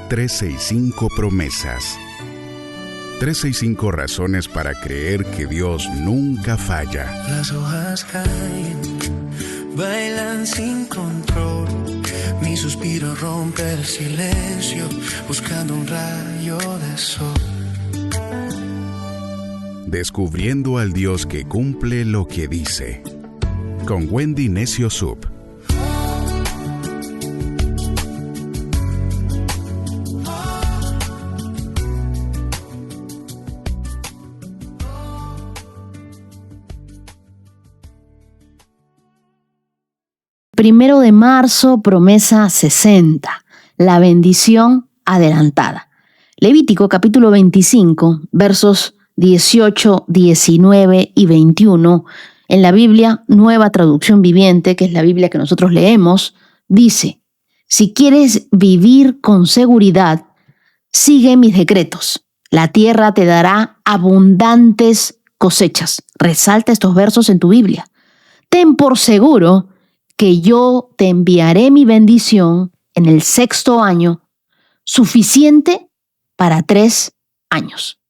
365 promesas. 365 razones para creer que Dios nunca falla. Las hojas caen, bailan sin control. Mi suspiro rompe el silencio, buscando un rayo de sol. Descubriendo al Dios que cumple lo que dice. Con Wendy Necio Sub. Primero de marzo, promesa 60, la bendición adelantada. Levítico capítulo 25, versos 18, 19 y 21, en la Biblia Nueva Traducción Viviente, que es la Biblia que nosotros leemos, dice: si quieres vivir con seguridad, sigue mis decretos. La tierra te dará abundantes cosechas. Resalta estos versos en tu Biblia. Ten por seguro que yo te enviaré mi bendición en el 6º año, suficiente para 3 años.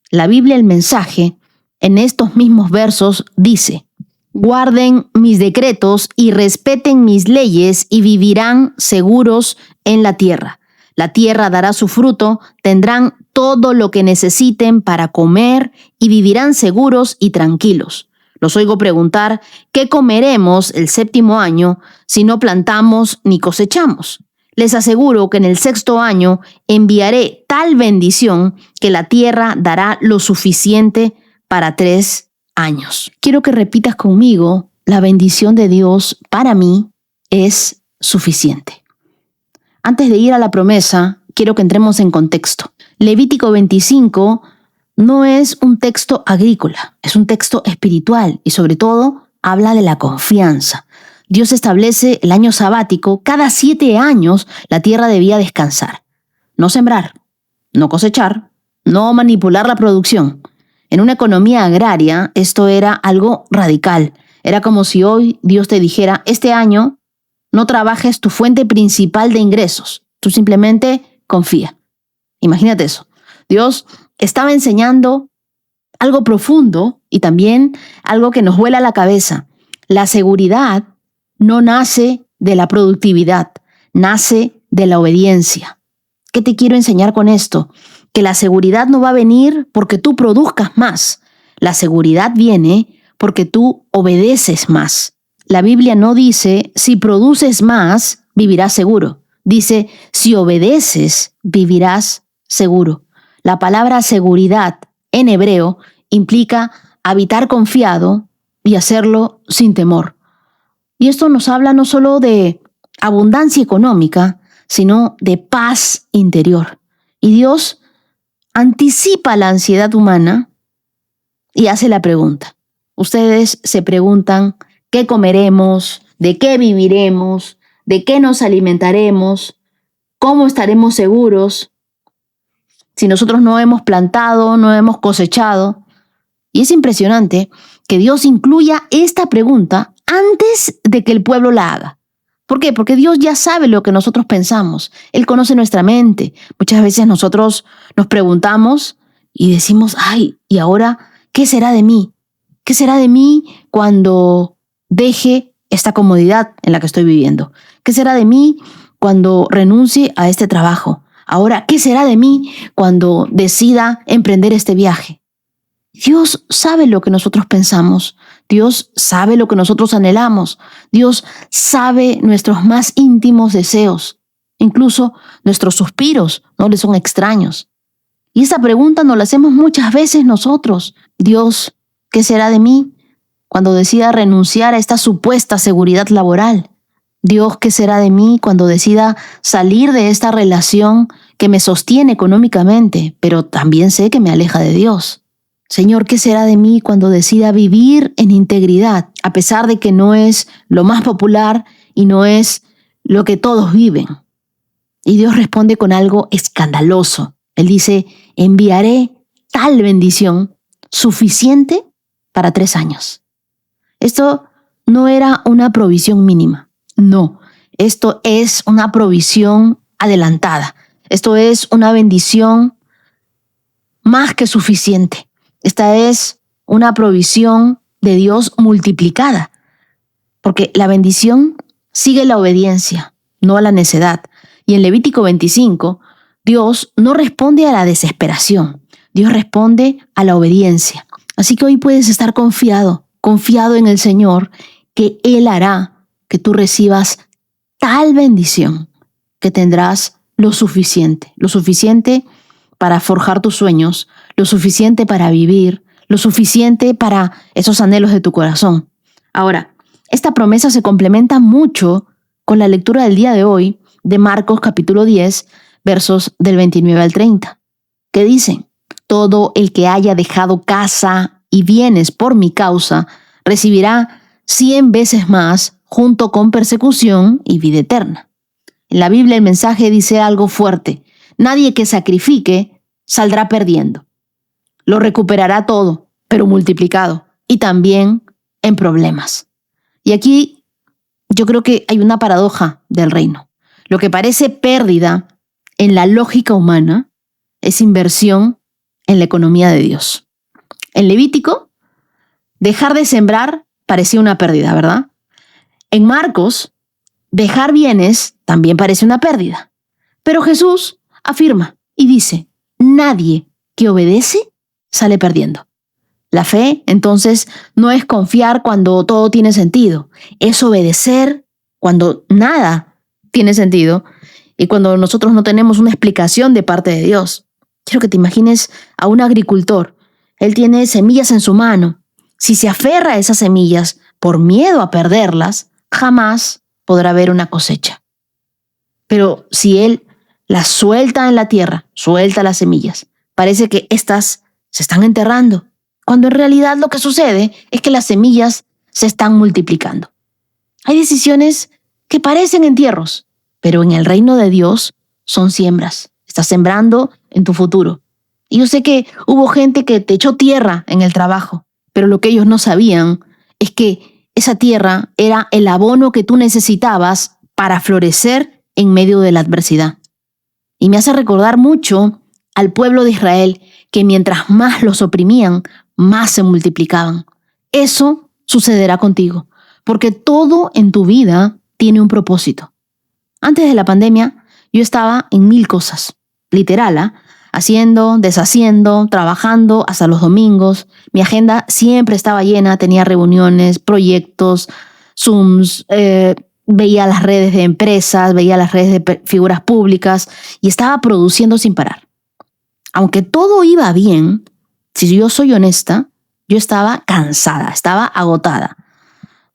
La Biblia, el mensaje, en estos mismos versos dice: guarden mis decretos y respeten mis leyes y vivirán seguros en la tierra. La tierra dará su fruto, tendrán todo lo que necesiten para comer y vivirán seguros y tranquilos. Los oigo preguntar: ¿qué comeremos el 7º año si no plantamos ni cosechamos? Les aseguro que en el 6º año enviaré tal bendición que la tierra dará lo suficiente para 3 años. Quiero que repitas conmigo: la bendición de Dios para mí es suficiente. Antes de ir a la promesa, quiero que entremos en contexto. Levítico 25 no es un texto agrícola, es un texto espiritual y sobre todo habla de la confianza. Dios establece el año sabático. Cada 7 años la tierra debía descansar. No sembrar, no cosechar, no manipular la producción. En una economía agraria esto era algo radical. Era como si hoy Dios te dijera: este año no trabajes tu fuente principal de ingresos. Tú simplemente confía. Imagínate eso. Dios estaba enseñando algo profundo y también algo que nos vuela la cabeza. La seguridad no nace de la productividad, nace de la obediencia. ¿Qué te quiero enseñar con esto? Que la seguridad no va a venir porque tú produzcas más. La seguridad viene porque tú obedeces más. La Biblia no dice: si produces más, vivirás seguro. Dice: si obedeces, vivirás seguro. La palabra seguridad en hebreo implica habitar confiado y hacerlo sin temor. Y esto nos habla no solo de abundancia económica, sino de paz interior. Y Dios anticipa la ansiedad humana y hace la pregunta. Ustedes se preguntan: ¿qué comeremos? ¿De qué viviremos? ¿De qué nos alimentaremos? ¿Cómo estaremos seguros si nosotros no hemos plantado, no hemos cosechado? Y es impresionante que Dios incluya esta pregunta antes de que el pueblo la haga. ¿Por qué? Porque Dios ya sabe lo que nosotros pensamos. Él conoce nuestra mente. Muchas veces nosotros nos preguntamos y decimos: ay, ¿y ahora qué será de mí? ¿Qué será de mí cuando deje esta comodidad en la que estoy viviendo? ¿Qué será de mí cuando renuncie a este trabajo? Ahora, ¿qué será de mí cuando decida emprender este viaje? Dios sabe lo que nosotros pensamos. Dios sabe lo que nosotros anhelamos. Dios sabe nuestros más íntimos deseos. Incluso nuestros suspiros no le son extraños. Y esa pregunta nos la hacemos muchas veces nosotros. Dios, ¿qué será de mí cuando decida renunciar a esta supuesta seguridad laboral? Dios, ¿qué será de mí cuando decida salir de esta relación que me sostiene económicamente, pero también sé que me aleja de Dios? Señor, ¿qué será de mí cuando decida vivir en integridad, a pesar de que no es lo más popular y no es lo que todos viven? Y Dios responde con algo escandaloso. Él dice: enviaré tal bendición suficiente para 3 años. Esto no era una provisión mínima. No, esto es una provisión adelantada. Esto es una bendición más que suficiente. Esta es una provisión de Dios multiplicada, porque la bendición sigue la obediencia, no a la necedad. Y en Levítico 25, Dios no responde a la desesperación, Dios responde a la obediencia. Así que hoy puedes estar confiado en el Señor, que Él hará que tú recibas tal bendición que tendrás lo suficiente para forjar tus sueños, lo suficiente para vivir, lo suficiente para esos anhelos de tu corazón. Ahora, esta promesa se complementa mucho con la lectura del día de hoy de Marcos capítulo 10, versos del 29 al 30, que dicen: todo el que haya dejado casa y bienes por mi causa recibirá 100 veces más, junto con persecución y vida eterna. En la Biblia el mensaje dice algo fuerte: nadie que sacrifique saldrá perdiendo. Lo recuperará todo, pero multiplicado, y también en problemas. Y aquí yo creo que hay una paradoja del reino. Lo que parece pérdida en la lógica humana es inversión en la economía de Dios. En Levítico, dejar de sembrar parecía una pérdida, ¿verdad? En Marcos, dejar bienes también parece una pérdida. Pero Jesús afirma y dice: nadie que obedece sale perdiendo. La fe, entonces, no es confiar cuando todo tiene sentido, es obedecer cuando nada tiene sentido y cuando nosotros no tenemos una explicación de parte de Dios. Quiero que te imagines a un agricultor. Él tiene semillas en su mano. Si se aferra a esas semillas por miedo a perderlas, jamás podrá ver una cosecha. Pero si él las suelta en la tierra, suelta las semillas, parece que éstas se están enterrando, cuando en realidad lo que sucede es que las semillas se están multiplicando. Hay decisiones que parecen entierros, pero en el reino de Dios son siembras. Estás sembrando en tu futuro. Y yo sé que hubo gente que te echó tierra en el trabajo, pero lo que ellos no sabían es que esa tierra era el abono que tú necesitabas para florecer en medio de la adversidad. Y me hace recordar mucho al pueblo de Israel, que mientras más los oprimían, más se multiplicaban. Eso sucederá contigo, porque todo en tu vida tiene un propósito. Antes de la pandemia, yo estaba en 1000 cosas, literal, haciendo, deshaciendo, trabajando hasta los domingos. Mi agenda siempre estaba llena, tenía reuniones, proyectos, Zooms, veía las redes de empresas, veía las redes de figuras públicas y estaba produciendo sin parar. Aunque todo iba bien, si yo soy honesta, yo estaba cansada, estaba agotada.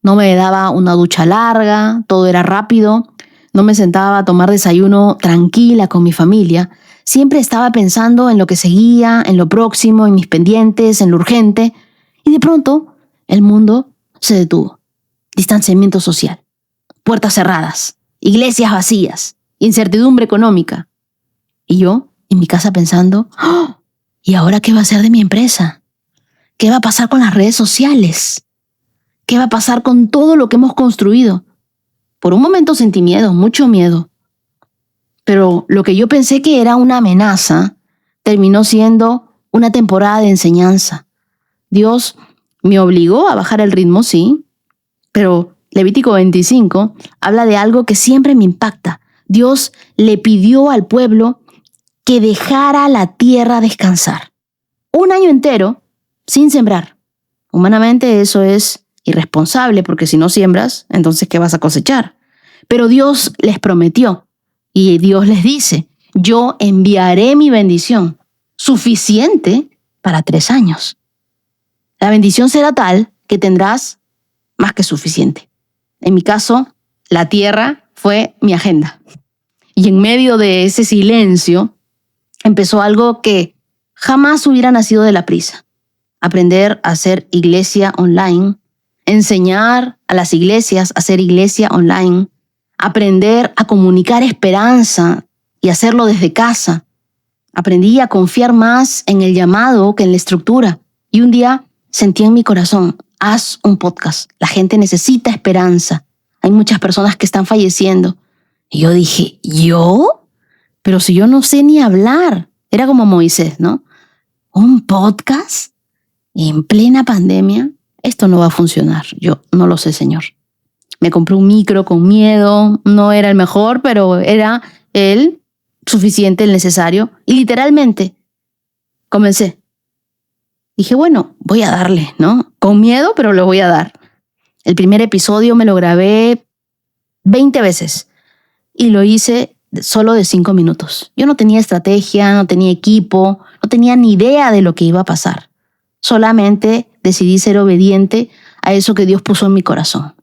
No me daba una ducha larga, todo era rápido, no me sentaba a tomar desayuno tranquila con mi familia. Siempre estaba pensando en lo que seguía, en lo próximo, en mis pendientes, en lo urgente. Y de pronto, el mundo se detuvo. Distanciamiento social, puertas cerradas, iglesias vacías, incertidumbre económica. Y yo, en mi casa pensando: ¡oh! ¿Y ahora qué va a ser de mi empresa? ¿Qué va a pasar con las redes sociales? ¿Qué va a pasar con todo lo que hemos construido? Por un momento sentí miedo, mucho miedo. Pero lo que yo pensé que era una amenaza terminó siendo una temporada de enseñanza. Dios me obligó a bajar el ritmo, sí, pero Levítico 25 habla de algo que siempre me impacta. Dios le pidió al pueblo que dejara la tierra descansar. Un año entero sin sembrar. Humanamente eso es irresponsable, porque si no siembras, entonces ¿qué vas a cosechar? Pero Dios les prometió y Dios les dice: yo enviaré mi bendición, suficiente para 3 años. La bendición será tal que tendrás más que suficiente. En mi caso, la tierra fue mi agenda. Y en medio de ese silencio, empezó algo que jamás hubiera nacido de la prisa. Aprender a hacer iglesia online, enseñar a las iglesias a hacer iglesia online, aprender a comunicar esperanza y hacerlo desde casa. Aprendí a confiar más en el llamado que en la estructura. Y un día sentí en mi corazón: haz un podcast. La gente necesita esperanza. Hay muchas personas que están falleciendo. Y yo dije: ¿yo? pero si yo no sé ni hablar, era como Moisés, ¿no? ¿Un podcast en plena pandemia? Esto no va a funcionar. Yo no lo sé, Señor. Me compré un micro con miedo, no era el mejor, pero era el suficiente, el necesario. Y literalmente comencé. Dije, bueno, voy a darle, ¿no? Con miedo, pero lo voy a dar. El primer episodio me lo grabé 20 veces y lo hice solo de 5 minutos. Yo no tenía estrategia, no tenía equipo, no tenía ni idea de lo que iba a pasar. Solamente decidí ser obediente a eso que Dios puso en mi corazón.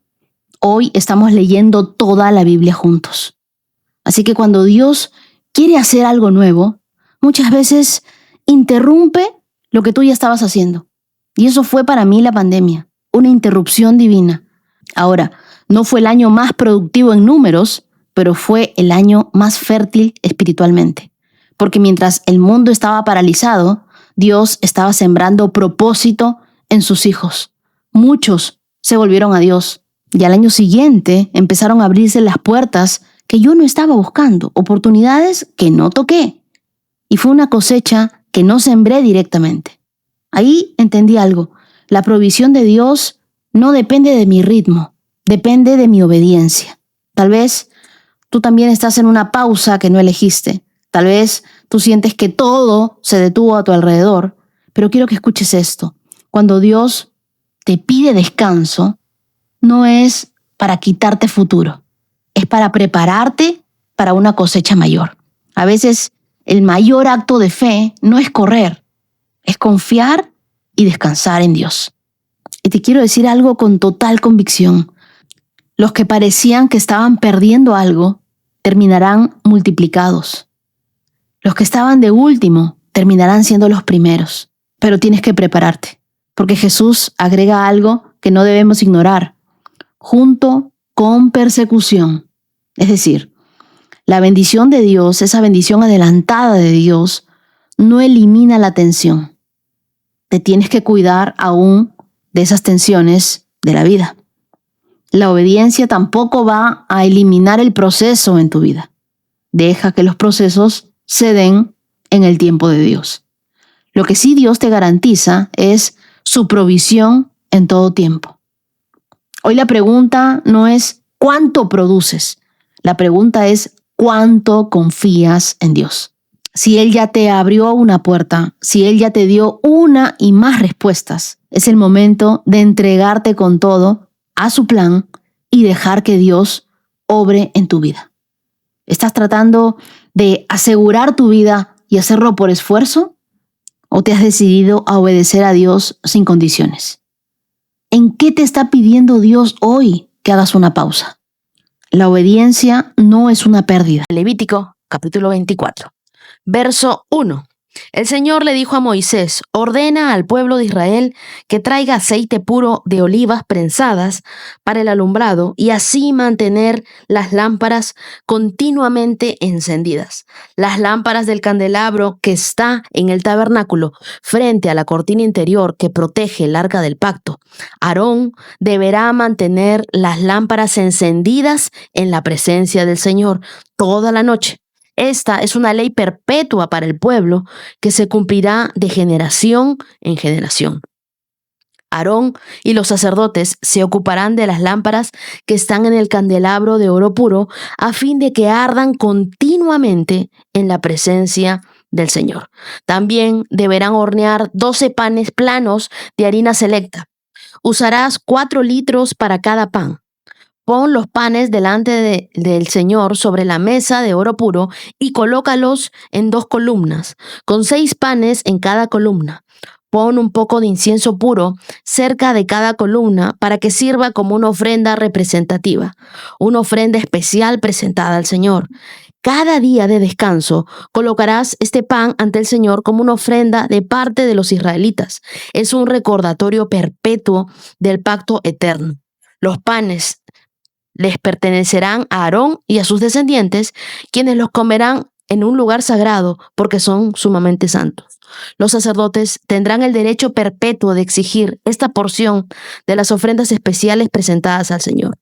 Hoy estamos leyendo toda la Biblia juntos. Así que cuando Dios quiere hacer algo nuevo, muchas veces interrumpe lo que tú ya estabas haciendo. Y eso fue para mí la pandemia, una interrupción divina. Ahora, no fue el año más productivo en números, pero fue el año más fértil espiritualmente. Porque mientras el mundo estaba paralizado, Dios estaba sembrando propósito en sus hijos. Muchos se volvieron a Dios. Y al año siguiente empezaron a abrirse las puertas que yo no estaba buscando, oportunidades que no toqué. Y fue una cosecha que no sembré directamente. Ahí entendí algo. La provisión de Dios no depende de mi ritmo, depende de mi obediencia. Tal vez tú también estás en una pausa que no elegiste. Tal vez tú sientes que todo se detuvo a tu alrededor. Pero quiero que escuches esto. Cuando Dios te pide descanso, no es para quitarte futuro, es para prepararte para una cosecha mayor. A veces el mayor acto de fe no es correr, es confiar y descansar en Dios. Y te quiero decir algo con total convicción. Los que parecían que estaban perdiendo algo, terminarán multiplicados. Los que estaban de último, terminarán siendo los primeros. Pero tienes que prepararte, porque Jesús agrega algo que no debemos ignorar. Junto con persecución. Es decir, la bendición de Dios, esa bendición adelantada de Dios, no elimina la tensión. Te tienes que cuidar aún de esas tensiones de la vida. La obediencia tampoco va a eliminar el proceso en tu vida. Deja que los procesos se den en el tiempo de Dios. Lo que sí Dios te garantiza es su provisión en todo tiempo. Hoy la pregunta no es ¿cuánto produces? La pregunta es ¿cuánto confías en Dios? Si Él ya te abrió una puerta, si Él ya te dio una y más respuestas, es el momento de entregarte con todo a su plan y dejar que Dios obre en tu vida. ¿Estás tratando de asegurar tu vida y hacerlo por esfuerzo? ¿O te has decidido a obedecer a Dios sin condiciones? ¿En qué te está pidiendo Dios hoy que hagas una pausa? La obediencia no es una pérdida. Levítico, capítulo 24, verso 1. El Señor le dijo a Moisés: ordena al pueblo de Israel que traiga aceite puro de olivas prensadas para el alumbrado y así mantener las lámparas continuamente encendidas. Las lámparas del candelabro que está en el tabernáculo frente a la cortina interior que protege el arca del pacto. Aarón deberá mantener las lámparas encendidas en la presencia del Señor toda la noche. Esta es una ley perpetua para el pueblo que se cumplirá de generación en generación. Aarón y los sacerdotes se ocuparán de las lámparas que están en el candelabro de oro puro a fin de que ardan continuamente en la presencia del Señor. También deberán hornear 12 panes planos de harina selecta. Usarás 4 litros para cada pan. Pon los panes delante del Señor sobre la mesa de oro puro y colócalos en 2 columnas, con 6 panes en cada columna. Pon un poco de incienso puro cerca de cada columna para que sirva como una ofrenda representativa, una ofrenda especial presentada al Señor. Cada día de descanso colocarás este pan ante el Señor como una ofrenda de parte de los israelitas. Es un recordatorio perpetuo del pacto eterno. Los panes les pertenecerán a Aarón y a sus descendientes, quienes los comerán en un lugar sagrado porque son sumamente santos. Los sacerdotes tendrán el derecho perpetuo de exigir esta porción de las ofrendas especiales presentadas al Señor.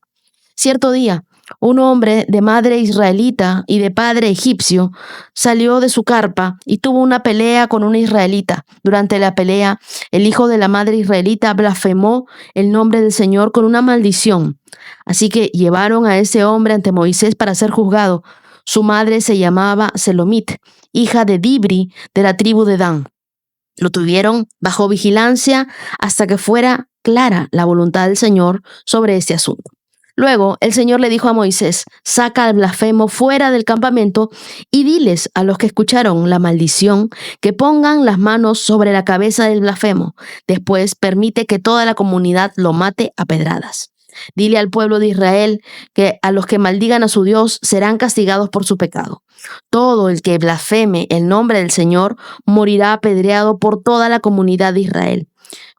Cierto día, Un hombre de madre israelita y de padre egipcio salió de su carpa y tuvo una pelea con un israelita. Durante la pelea, el hijo de la madre israelita blasfemó el nombre del Señor con una maldición. Así que llevaron a ese hombre ante Moisés para ser juzgado. Su madre se llamaba Selomit, hija de Dibri, de la tribu de Dan. Lo tuvieron bajo vigilancia hasta que fuera clara la voluntad del Señor sobre este asunto. Luego el Señor le dijo a Moisés: saca al blasfemo fuera del campamento y diles a los que escucharon la maldición que pongan las manos sobre la cabeza del blasfemo. Después permite que toda la comunidad lo mate a pedradas. Dile al pueblo de Israel que a los que maldigan a su Dios serán castigados por su pecado. Todo el que blasfeme el nombre del Señor morirá apedreado por toda la comunidad de Israel.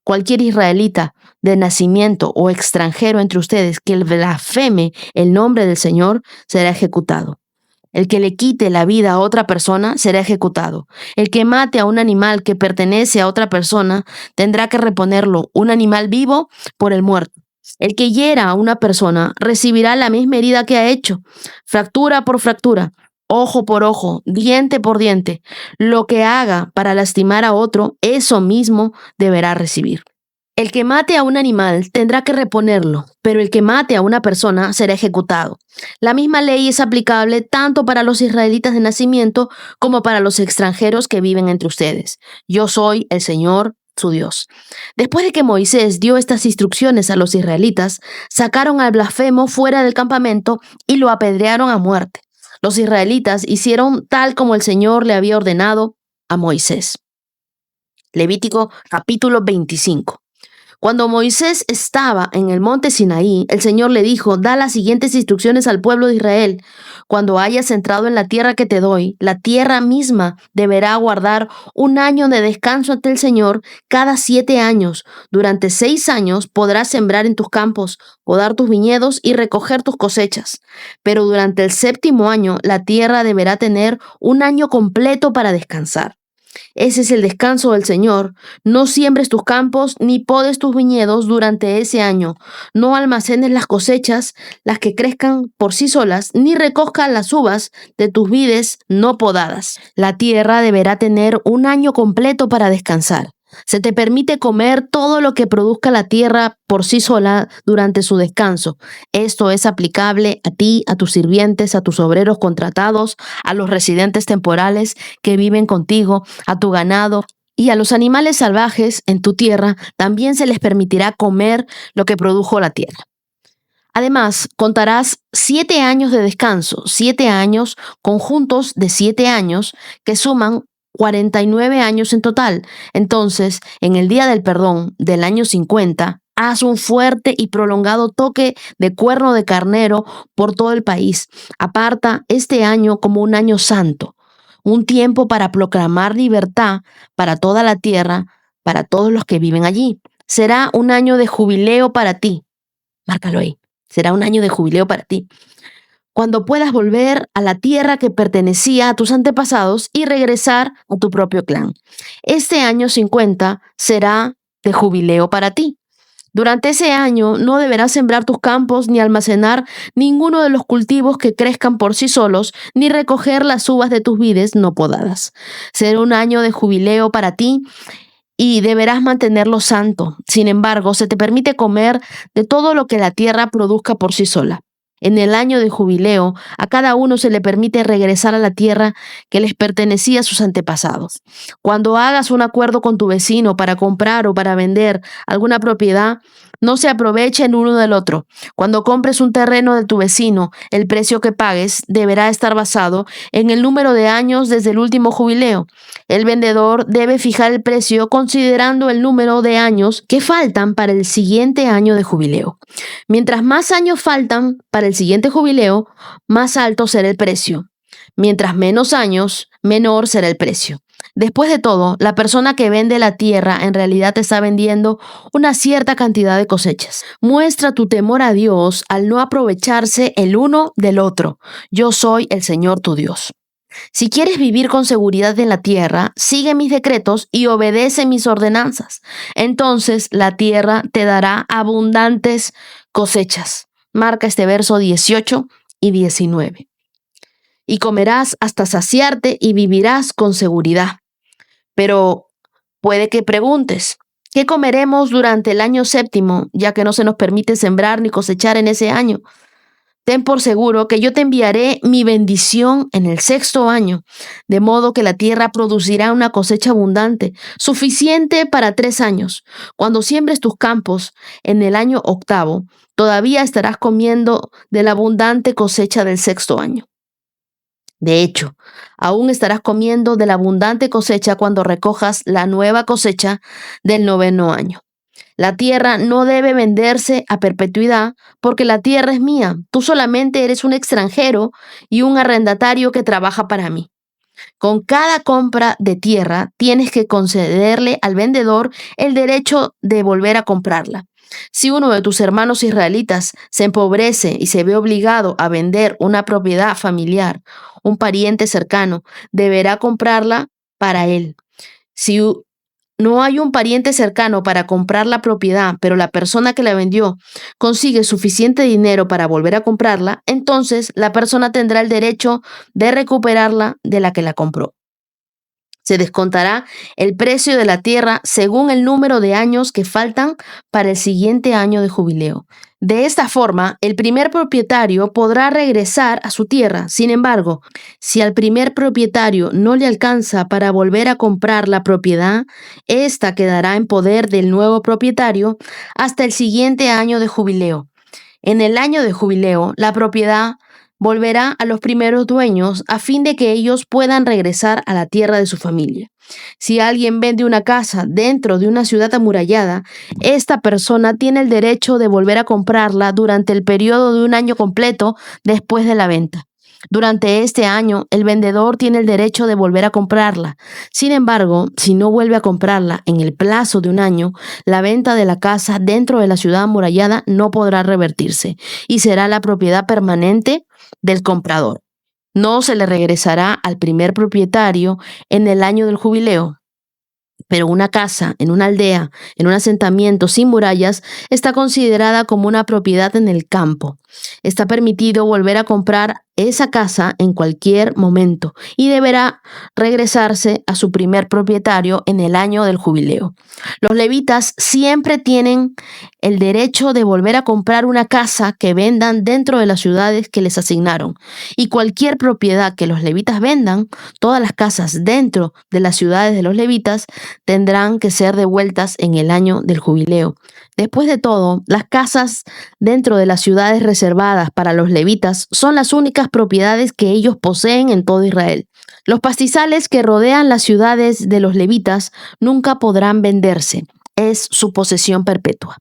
Cualquier israelita de nacimiento o extranjero entre ustedes que blasfeme el nombre del Señor será ejecutado. El que le quite la vida a otra persona será ejecutado. El que mate a un animal que pertenece a otra persona tendrá que reponerlo, un animal vivo, por el muerto. El que hiera a una persona recibirá la misma herida que ha hecho, fractura por fractura, ojo por ojo, diente por diente. Lo que haga para lastimar a otro, eso mismo deberá recibir. El que mate a un animal tendrá que reponerlo, pero el que mate a una persona será ejecutado. La misma ley es aplicable tanto para los israelitas de nacimiento como para los extranjeros que viven entre ustedes. Yo soy el Señor, su Dios. Después de que Moisés dio estas instrucciones a los israelitas, sacaron al blasfemo fuera del campamento y lo apedrearon a muerte. Los israelitas hicieron tal como el Señor le había ordenado a Moisés. Levítico capítulo 25. Cuando Moisés estaba en el monte Sinaí, el Señor le dijo: da las siguientes instrucciones al pueblo de Israel. Cuando hayas entrado en la tierra que te doy, la tierra misma deberá guardar un año de descanso ante el Señor cada 7 años. Durante 6 años podrás sembrar en tus campos, podar tus viñedos y recoger tus cosechas. Pero durante el 7º año, la tierra deberá tener un año completo para descansar. Ese es el descanso del Señor. No siembres tus campos ni podes tus viñedos durante ese año. No almacenes las cosechas, las que crezcan por sí solas, ni recojas las uvas de tus vides no podadas. La tierra deberá tener un año completo para descansar. Se te permite comer todo lo que produzca la tierra por sí sola durante su descanso. Esto es aplicable a ti, a tus sirvientes, a tus obreros contratados, a los residentes temporales que viven contigo, a tu ganado y a los animales salvajes en tu tierra. También se les permitirá comer lo que produjo la tierra. Además, contarás 7 años de descanso, 7 años conjuntos de 7 años que suman 49 años en total. Entonces, en el día del perdón del año 50, haz un fuerte y prolongado toque de cuerno de carnero por todo el país. Aparta este año como un año santo, un tiempo para proclamar libertad para toda la tierra, para todos los que viven allí. Será un año de jubileo para ti. Márcalo ahí. Será un año de jubileo para ti, cuando puedas volver a la tierra que pertenecía a tus antepasados y regresar a tu propio clan. Este año 50 será de jubileo para ti. Durante ese año no deberás sembrar tus campos ni almacenar ninguno de los cultivos que crezcan por sí solos, ni recoger las uvas de tus vides no podadas. Será un año de jubileo para ti y deberás mantenerlo santo. Sin embargo, se te permite comer de todo lo que la tierra produzca por sí sola. En el año de jubileo, a cada uno se le permite regresar a la tierra que les pertenecía a sus antepasados. Cuando hagas un acuerdo con tu vecino para comprar o para vender alguna propiedad, no se aprovechen uno del otro. Cuando compres un terreno de tu vecino, el precio que pagues deberá estar basado en el número de años desde el último jubileo. El vendedor debe fijar el precio considerando el número de años que faltan para el siguiente año de jubileo. Mientras más años faltan para el siguiente jubileo, más alto será el precio. Mientras menos años, menor será el precio. Después de todo, la persona que vende la tierra en realidad te está vendiendo una cierta cantidad de cosechas. Muestra tu temor a Dios al no aprovecharse el uno del otro. Yo soy el Señor tu Dios. Si quieres vivir con seguridad en la tierra, sigue mis decretos y obedece mis ordenanzas. Entonces la tierra te dará abundantes cosechas. Marca este verso 18 y 19. Y comerás hasta saciarte y vivirás con seguridad. Pero puede que preguntes, ¿qué comeremos durante el año séptimo, ya que no se nos permite sembrar ni cosechar en ese año? Ten por seguro que yo te enviaré mi bendición en el 6º año, de modo que la tierra producirá una cosecha abundante, suficiente para 3 años. Cuando siembres tus campos en el año 8º, todavía estarás comiendo de la abundante cosecha del 6º año. De hecho, aún estarás comiendo de la abundante cosecha cuando recojas la nueva cosecha del 9º año. La tierra no debe venderse a perpetuidad porque la tierra es mía. Tú solamente eres un extranjero y un arrendatario que trabaja para mí. Con cada compra de tierra tienes que concederle al vendedor el derecho de volver a comprarla. Si uno de tus hermanos israelitas se empobrece y se ve obligado a vender una propiedad familiar, un pariente cercano deberá comprarla para él. Si no hay un pariente cercano para comprar la propiedad, pero la persona que la vendió consigue suficiente dinero para volver a comprarla, entonces la persona tendrá el derecho de recuperarla de la que la compró. Se descontará el precio de la tierra según el número de años que faltan para el siguiente año de jubileo. De esta forma, el primer propietario podrá regresar a su tierra. Sin embargo, si al primer propietario no le alcanza para volver a comprar la propiedad, ésta quedará en poder del nuevo propietario hasta el siguiente año de jubileo. En el año de jubileo, la propiedad volverá a los primeros dueños a fin de que ellos puedan regresar a la tierra de su familia. Si alguien vende una casa dentro de una ciudad amurallada, esta persona tiene el derecho de volver a comprarla durante el periodo de un año completo después de la venta. Durante este año, el vendedor tiene el derecho de volver a comprarla. Sin embargo, si no vuelve a comprarla en el plazo de un año, la venta de la casa dentro de la ciudad amurallada no podrá revertirse y será la propiedad permanente del comprador. No se le regresará al primer propietario en el año del jubileo. Pero una casa en una aldea, en un asentamiento sin murallas, está considerada como una propiedad en el campo. Está permitido volver a comprar esa casa en cualquier momento y deberá regresarse a su primer propietario en el año del jubileo. Los levitas siempre tienen el derecho de volver a comprar una casa que vendan dentro de las ciudades que les asignaron. Y cualquier propiedad que los levitas vendan, todas las casas dentro de las ciudades de los levitas tendrán que ser devueltas en el año del jubileo. Después de todo, las casas dentro de las ciudades reservadas para los levitas son las únicas propiedades que ellos poseen en todo Israel. Los pastizales que rodean las ciudades de los levitas nunca podrán venderse. Es su posesión perpetua.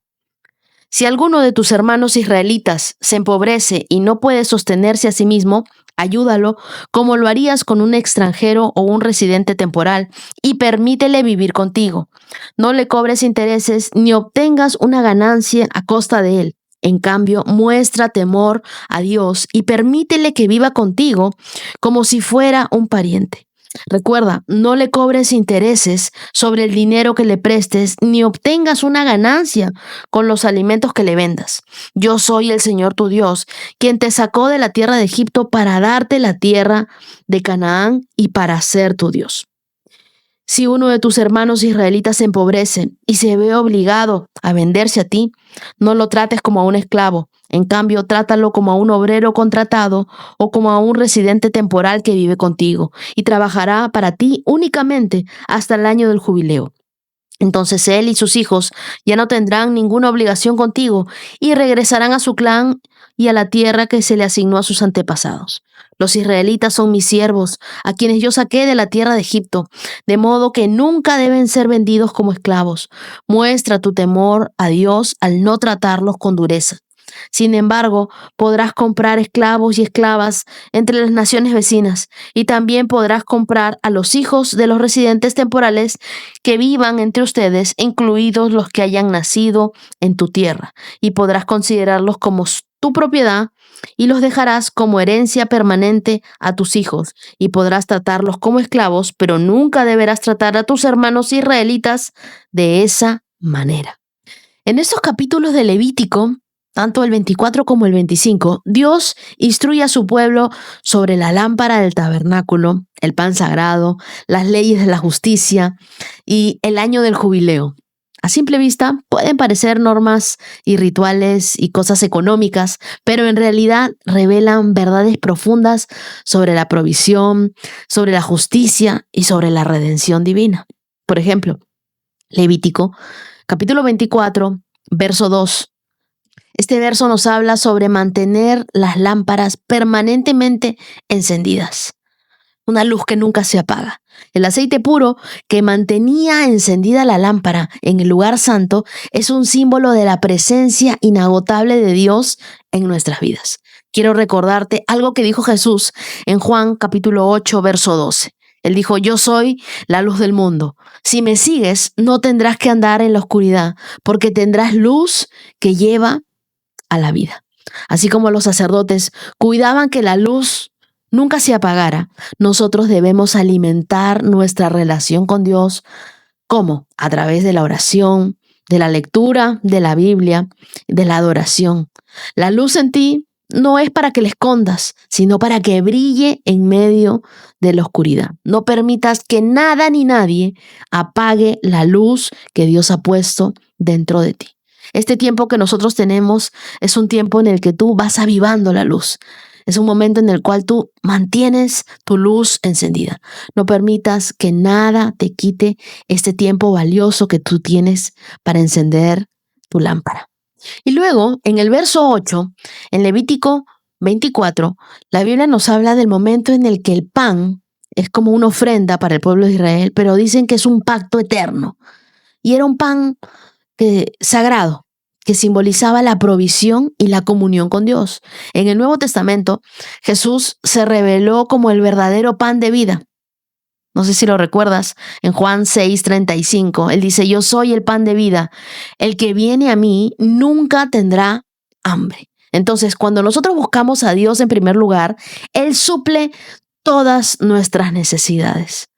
Si alguno de tus hermanos israelitas se empobrece y no puede sostenerse a sí mismo, ayúdalo como lo harías con un extranjero o un residente temporal y permítele vivir contigo. No le cobres intereses ni obtengas una ganancia a costa de él. En cambio, muestra temor a Dios y permítele que viva contigo como si fuera un pariente. Recuerda, no le cobres intereses sobre el dinero que le prestes ni obtengas una ganancia con los alimentos que le vendas. Yo soy el Señor tu Dios, quien te sacó de la tierra de Egipto para darte la tierra de Canaán y para ser tu Dios. Si uno de tus hermanos israelitas se empobrece y se ve obligado a venderse a ti, no lo trates como a un esclavo. En cambio, trátalo como a un obrero contratado o como a un residente temporal que vive contigo y trabajará para ti únicamente hasta el año del jubileo. Entonces él y sus hijos ya no tendrán ninguna obligación contigo y regresarán a su clan y a la tierra que se le asignó a sus antepasados. Los israelitas son mis siervos, a quienes yo saqué de la tierra de Egipto, de modo que nunca deben ser vendidos como esclavos. Muestra tu temor a Dios al no tratarlos con dureza. Sin embargo, podrás comprar esclavos y esclavas entre las naciones vecinas y también podrás comprar a los hijos de los residentes temporales que vivan entre ustedes, incluidos los que hayan nacido en tu tierra, y podrás considerarlos como tu propiedad y los dejarás como herencia permanente a tus hijos y podrás tratarlos como esclavos, pero nunca deberás tratar a tus hermanos israelitas de esa manera. En estos capítulos de Levítico, tanto el 24 como el 25, Dios instruye a su pueblo sobre la lámpara del tabernáculo, el pan sagrado, las leyes de la justicia y el año del jubileo. A simple vista pueden parecer normas y rituales y cosas económicas, pero en realidad revelan verdades profundas sobre la provisión, sobre la justicia y sobre la redención divina. Por ejemplo, Levítico, capítulo 24, verso 2. Este verso nos habla sobre mantener las lámparas permanentemente encendidas. Una luz que nunca se apaga. El aceite puro que mantenía encendida la lámpara en el lugar santo es un símbolo de la presencia inagotable de Dios en nuestras vidas. Quiero recordarte algo que dijo Jesús en Juan capítulo 8, verso 12. Él dijo, yo soy la luz del mundo. Si me sigues, no tendrás que andar en la oscuridad, porque tendrás luz que lleva a la vida. Así como los sacerdotes cuidaban que la luz nunca se apagara, nosotros debemos alimentar nuestra relación con Dios. ¿Cómo? A través de la oración, de la lectura de la Biblia, de la adoración. La luz en ti no es para que la escondas, sino para que brille en medio de la oscuridad. No permitas que nada ni nadie apague la luz que Dios ha puesto dentro de ti. Este tiempo que nosotros tenemos es un tiempo en el que tú vas avivando la luz. Es un momento en el cual tú mantienes tu luz encendida. No permitas que nada te quite este tiempo valioso que tú tienes para encender tu lámpara. Y luego, en el verso 8, en Levítico 24, la Biblia nos habla del momento en el que el pan es como una ofrenda para el pueblo de Israel, pero dicen que es un pacto eterno. Y era un pan sagrado, que simbolizaba la provisión y la comunión con Dios. En el Nuevo Testamento, Jesús se reveló como el verdadero pan de vida. No sé si lo recuerdas, en Juan 6:35, Él dice, yo soy el pan de vida. El que viene a mí nunca tendrá hambre. Entonces, cuando nosotros buscamos a Dios en primer lugar, Él suple todas nuestras necesidades.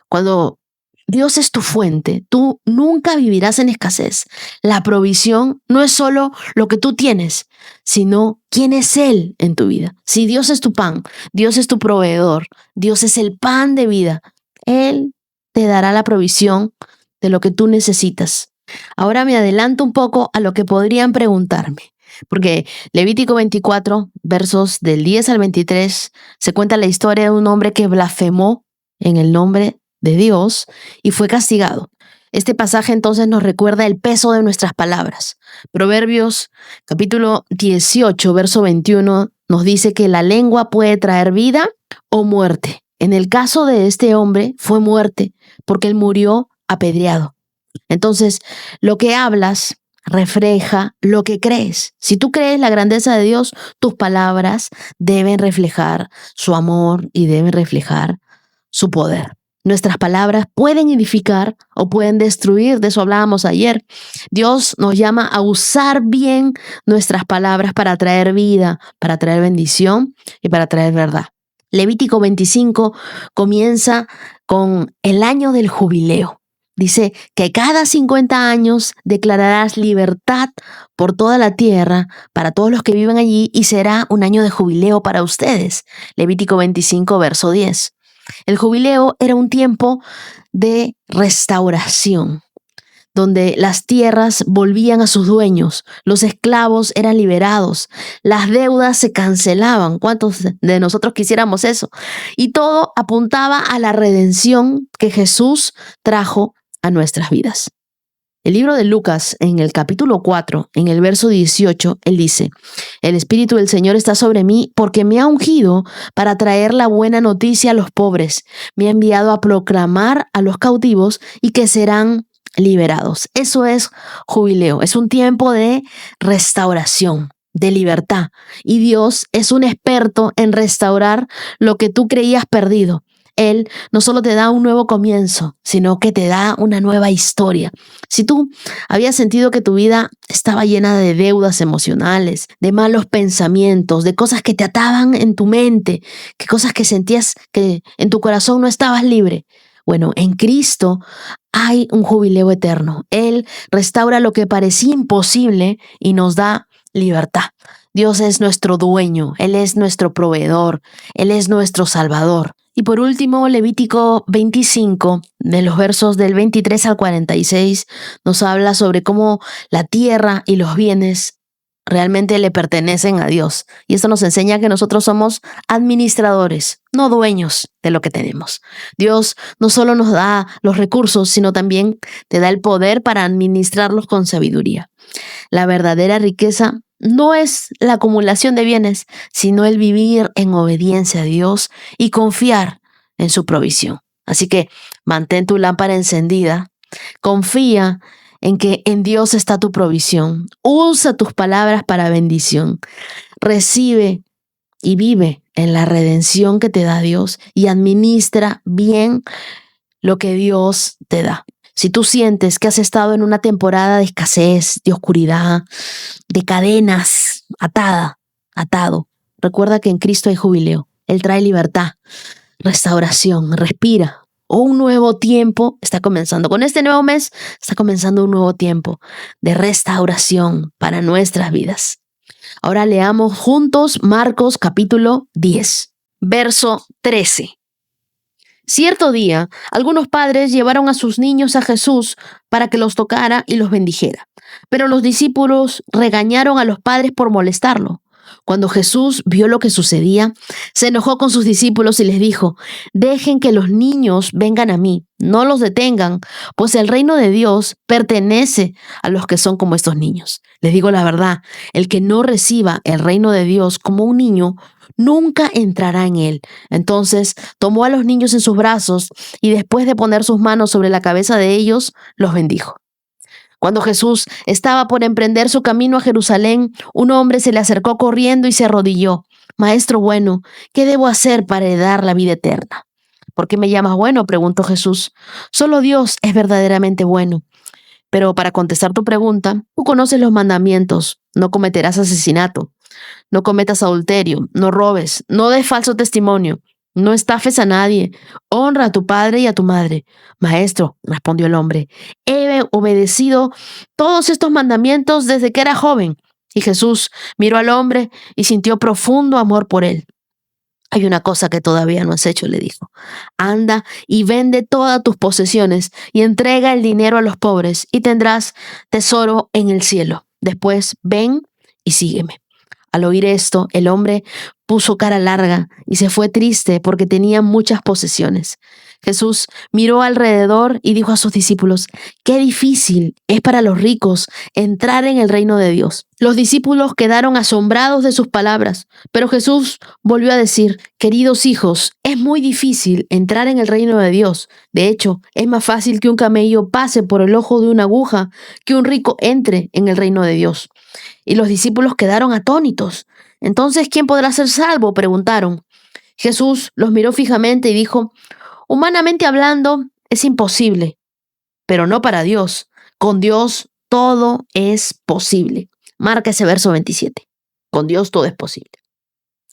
Cuando Dios es tu fuente, tú nunca vivirás en escasez. La provisión no es solo lo que tú tienes, sino quién es Él en tu vida. Si Dios es tu pan, Dios es tu proveedor, Dios es el pan de vida, Él te dará la provisión de lo que tú necesitas. Ahora me adelanto un poco a lo que podrían preguntarme, porque Levítico 24, versos del 10 al 23, se cuenta la historia de un hombre que blasfemó en el nombre de Dios y fue castigado. Este pasaje entonces nos recuerda el peso de nuestras palabras. Proverbios capítulo 18, verso 21 nos dice que la lengua puede traer vida o muerte. En el caso de este hombre fue muerte porque él murió apedreado. Entonces, lo que hablas refleja lo que crees. Si tú crees la grandeza de Dios, tus palabras deben reflejar su amor y deben reflejar su poder. Nuestras palabras pueden edificar o pueden destruir, de eso hablábamos ayer. Dios nos llama a usar bien nuestras palabras para traer vida, para traer bendición y para traer verdad. Levítico 25 comienza con el año del jubileo. Dice que cada 50 años declararás libertad por toda la tierra para todos los que viven allí y será un año de jubileo para ustedes. Levítico 25, verso 10. El jubileo era un tiempo de restauración, donde las tierras volvían a sus dueños, los esclavos eran liberados, las deudas se cancelaban. ¿Cuántos de nosotros quisiéramos eso? Y todo apuntaba a la redención que Jesús trajo a nuestras vidas. El libro de Lucas, en el capítulo 4, en el verso 18, él dice, el Espíritu del Señor está sobre mí porque me ha ungido para traer la buena noticia a los pobres. Me ha enviado a proclamar a los cautivos y que serán liberados. Eso es jubileo, es un tiempo de restauración, de libertad. Y Dios es un experto en restaurar lo que tú creías perdido. Él no solo te da un nuevo comienzo, sino que te da una nueva historia. Si tú habías sentido que tu vida estaba llena de deudas emocionales, de malos pensamientos, de cosas que te ataban en tu mente, que cosas que sentías que en tu corazón no estabas libre, bueno, en Cristo hay un jubileo eterno. Él restaura lo que parecía imposible y nos da libertad. Dios es nuestro dueño, Él es nuestro proveedor, Él es nuestro salvador. Y por último, Levítico 25, de los versos del 23 al 46, nos habla sobre cómo la tierra y los bienes realmente le pertenecen a Dios. Y esto nos enseña que nosotros somos administradores, no dueños de lo que tenemos. Dios no solo nos da los recursos, sino también te da el poder para administrarlos con sabiduría. La verdadera riqueza no es la acumulación de bienes, sino el vivir en obediencia a Dios y confiar en su provisión. Así que mantén tu lámpara encendida, confía en que en Dios está tu provisión. Usa tus palabras para bendición. Recibe y vive en la redención que te da Dios y administra bien lo que Dios te da. Si tú sientes que has estado en una temporada de escasez, de oscuridad, de cadenas, atado, recuerda que en Cristo hay jubileo. Él trae libertad, restauración, respira. Un nuevo tiempo está comenzando. Con este nuevo mes está comenzando un nuevo tiempo de restauración para nuestras vidas. Ahora leamos juntos Marcos capítulo 10, verso 13. Cierto día, algunos padres llevaron a sus niños a Jesús para que los tocara y los bendijera. Pero los discípulos regañaron a los padres por molestarlo. Cuando Jesús vio lo que sucedía, se enojó con sus discípulos y les dijo: «Dejen que los niños vengan a mí, no los detengan, pues el reino de Dios pertenece a los que son como estos niños. Les digo la verdad, el que no reciba el reino de Dios como un niño, nunca entrará en él». Entonces tomó a los niños en sus brazos y después de poner sus manos sobre la cabeza de ellos, los bendijo. Cuando Jesús estaba por emprender su camino a Jerusalén, un hombre se le acercó corriendo y se arrodilló. «Maestro bueno, ¿qué debo hacer para heredar la vida eterna?». «¿Por qué me llamas bueno?», preguntó Jesús. «Solo Dios es verdaderamente bueno. Pero para contestar tu pregunta, tú conoces los mandamientos. No cometerás asesinato, no cometas adulterio, no robes, no des falso testimonio, no estafes a nadie, honra a tu padre y a tu madre». «Maestro», respondió el hombre, «he obedecido todos estos mandamientos desde que era joven». Y Jesús miró al hombre y sintió profundo amor por él. «Hay una cosa que todavía no has hecho», le dijo. «Anda y vende todas tus posesiones y entrega el dinero a los pobres y tendrás tesoro en el cielo. Después ven y sígueme». Al oír esto, el hombre puso cara larga y se fue triste porque tenía muchas posesiones. Jesús miró alrededor y dijo a sus discípulos: «Qué difícil es para los ricos entrar en el reino de Dios». Los discípulos quedaron asombrados de sus palabras, pero Jesús volvió a decir: «Queridos hijos, es muy difícil entrar en el reino de Dios. De hecho, es más fácil que un camello pase por el ojo de una aguja que un rico entre en el reino de Dios». Y los discípulos quedaron atónitos. «Entonces, ¿quién podrá ser salvo?», preguntaron. Jesús los miró fijamente y dijo: «Humanamente hablando, es imposible, pero no para Dios. Con Dios todo es posible». Marca ese verso 27. Con Dios todo es posible.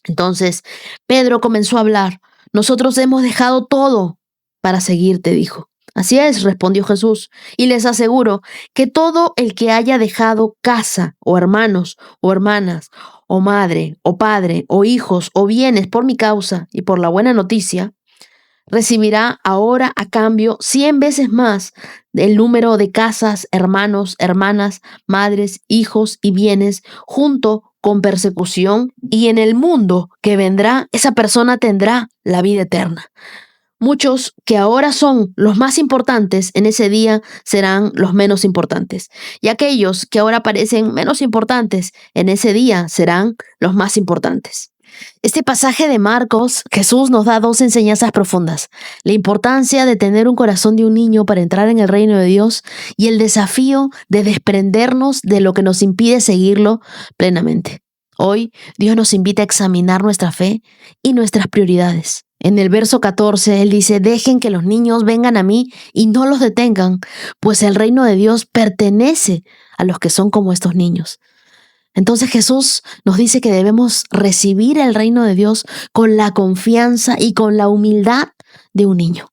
Entonces Pedro comenzó a hablar. «Nosotros hemos dejado todo para seguirte», dijo. «Así es», respondió Jesús, «y les aseguro que todo el que haya dejado casa, o hermanos, o hermanas, o madre, o padre, o hijos, o bienes por mi causa y por la buena noticia, recibirá ahora a cambio 100 veces más el número de casas, hermanos, hermanas, madres, hijos y bienes, junto con persecución, y en el mundo que vendrá, esa persona tendrá la vida eterna». Muchos que ahora son los más importantes, en ese día serán los menos importantes. Y aquellos que ahora parecen menos importantes, en ese día serán los más importantes. Este pasaje de Marcos, Jesús nos da dos enseñanzas profundas: la importancia de tener un corazón de un niño para entrar en el reino de Dios y el desafío de desprendernos de lo que nos impide seguirlo plenamente. Hoy, Dios nos invita a examinar nuestra fe y nuestras prioridades. En el verso 14, Él dice: «Dejen que los niños vengan a mí y no los detengan, pues el reino de Dios pertenece a los que son como estos niños». Entonces Jesús nos dice que debemos recibir el reino de Dios con la confianza y con la humildad de un niño.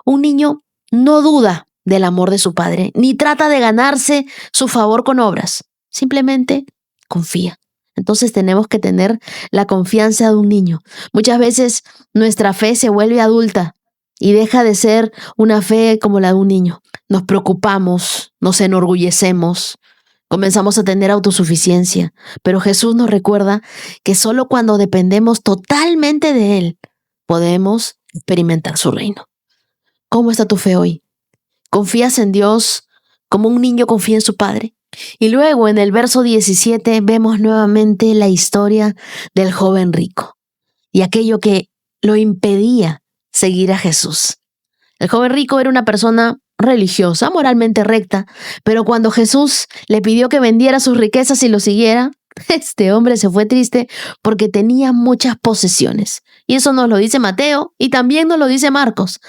Un niño no duda del amor de su padre, ni trata de ganarse su favor con obras. Simplemente confía. Entonces tenemos que tener la confianza de un niño. Muchas veces nuestra fe se vuelve adulta y deja de ser una fe como la de un niño. Nos preocupamos, nos enorgullecemos, comenzamos a tener autosuficiencia, pero Jesús nos recuerda que solo cuando dependemos totalmente de Él podemos experimentar su reino. ¿Cómo está tu fe hoy? ¿Confías en Dios como un niño confía en su padre? Y luego en el verso 17 vemos nuevamente la historia del joven rico y aquello que lo impedía seguir a Jesús. El joven rico era una persona religiosa, moralmente recta, pero cuando Jesús le pidió que vendiera sus riquezas y lo siguiera, este hombre se fue triste porque tenía muchas posesiones. Y eso nos lo dice Mateo y también nos lo dice Marcos.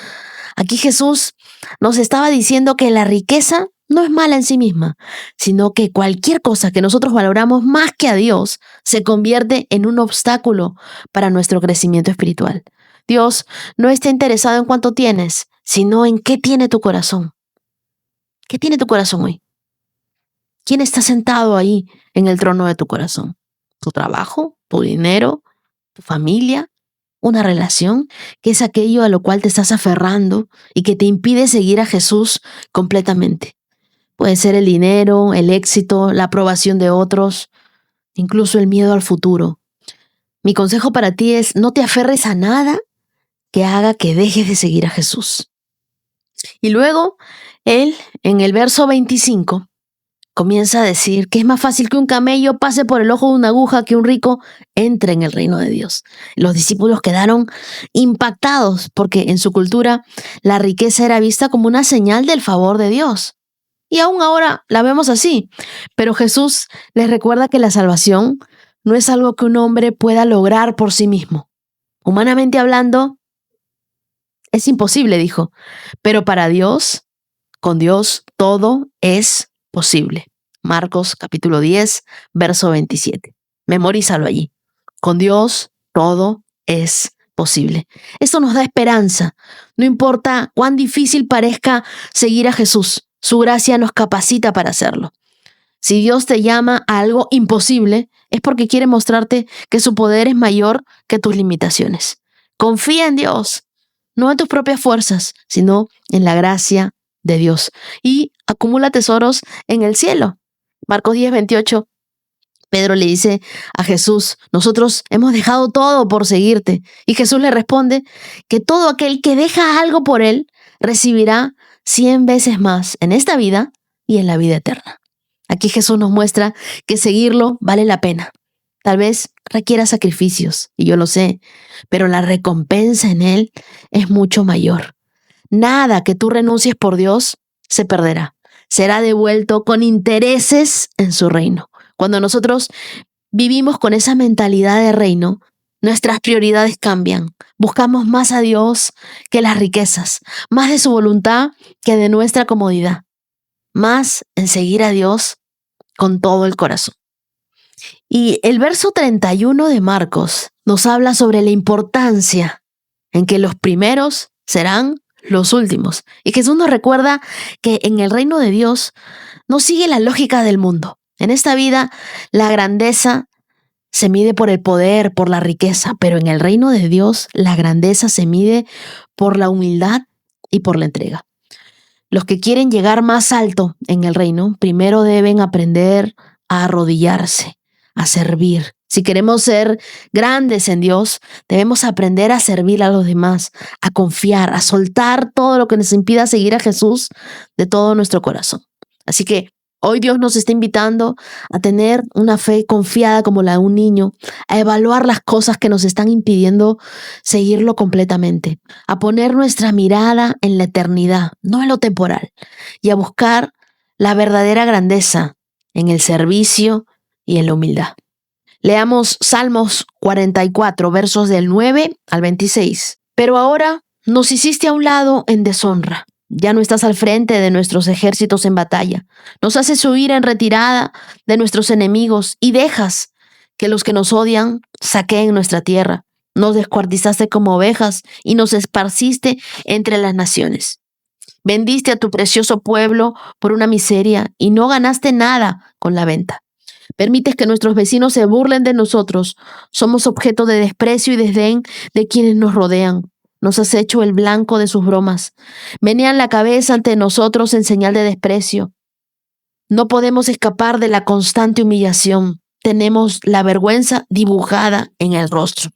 Aquí Jesús nos estaba diciendo que la riqueza no es mala en sí misma, sino que cualquier cosa que nosotros valoramos más que a Dios se convierte en un obstáculo para nuestro crecimiento espiritual. Dios no está interesado en cuánto tienes, sino en qué tiene tu corazón. ¿Qué tiene tu corazón hoy? ¿Quién está sentado ahí en el trono de tu corazón? ¿Tu trabajo? ¿Tu dinero? ¿Tu familia? ¿Una relación? ¿Qué es aquello a lo cual te estás aferrando y que te impide seguir a Jesús completamente? Puede ser el dinero, el éxito, la aprobación de otros, incluso el miedo al futuro. Mi consejo para ti es: no te aferres a nada que haga que dejes de seguir a Jesús. Y luego, él, en el verso 25, comienza a decir que es más fácil que un camello pase por el ojo de una aguja que un rico entre en el reino de Dios. Los discípulos quedaron impactados porque en su cultura la riqueza era vista como una señal del favor de Dios. Y aún ahora la vemos así. Pero Jesús les recuerda que la salvación no es algo que un hombre pueda lograr por sí mismo. Humanamente hablando, es imposible, dijo. Pero para Dios, con Dios, todo es posible. Marcos capítulo 10, verso 27. Memorízalo allí. Con Dios, todo es posible. Esto nos da esperanza. No importa cuán difícil parezca seguir a Jesús, su gracia nos capacita para hacerlo. Si Dios te llama a algo imposible, es porque quiere mostrarte que su poder es mayor que tus limitaciones. Confía en Dios, no en tus propias fuerzas, sino en la gracia de Dios. Y acumula tesoros en el cielo. Marcos 10, 28. Pedro le dice a Jesús: nosotros hemos dejado todo por seguirte. Y Jesús le responde que todo aquel que deja algo por él recibirá 100 veces más en esta vida y en la vida eterna. Aquí Jesús nos muestra que seguirlo vale la pena. Tal vez requiera sacrificios, y yo lo sé, pero la recompensa en él es mucho mayor. Nada que tú renuncies por Dios se perderá. Será devuelto con intereses en su reino. Cuando nosotros vivimos con esa mentalidad de reino, nuestras prioridades cambian. Buscamos más a Dios que las riquezas, más de su voluntad que de nuestra comodidad, más en seguir a Dios con todo el corazón. Y el verso 31 de Marcos nos habla sobre la importancia en que los primeros serán los últimos. Y Jesús nos recuerda que en el reino de Dios no sigue la lógica del mundo. En esta vida, la grandeza se mide por el poder, por la riqueza, pero en el reino de Dios la grandeza se mide por la humildad y por la entrega. Los que quieren llegar más alto en el reino, primero deben aprender a arrodillarse, a servir. Si queremos ser grandes en Dios, debemos aprender a servir a los demás, a confiar, a soltar todo lo que nos impida seguir a Jesús de todo nuestro corazón. Así que hoy Dios nos está invitando a tener una fe confiada como la de un niño, a evaluar las cosas que nos están impidiendo seguirlo completamente, a poner nuestra mirada en la eternidad, no en lo temporal, y a buscar la verdadera grandeza en el servicio y en la humildad. Leamos Salmos 44, versos del 9 al 26. Pero ahora nos hiciste a un lado en deshonra. Ya no estás al frente de nuestros ejércitos en batalla. Nos haces huir en retirada de nuestros enemigos y dejas que los que nos odian saqueen nuestra tierra. Nos descuartizaste como ovejas y nos esparciste entre las naciones. Vendiste a tu precioso pueblo por una miseria y no ganaste nada con la venta. Permites que nuestros vecinos se burlen de nosotros. Somos objeto de desprecio y desdén de quienes nos rodean. Nos has hecho el blanco de sus bromas. Menean la cabeza ante nosotros en señal de desprecio. No podemos escapar de la constante humillación. Tenemos la vergüenza dibujada en el rostro.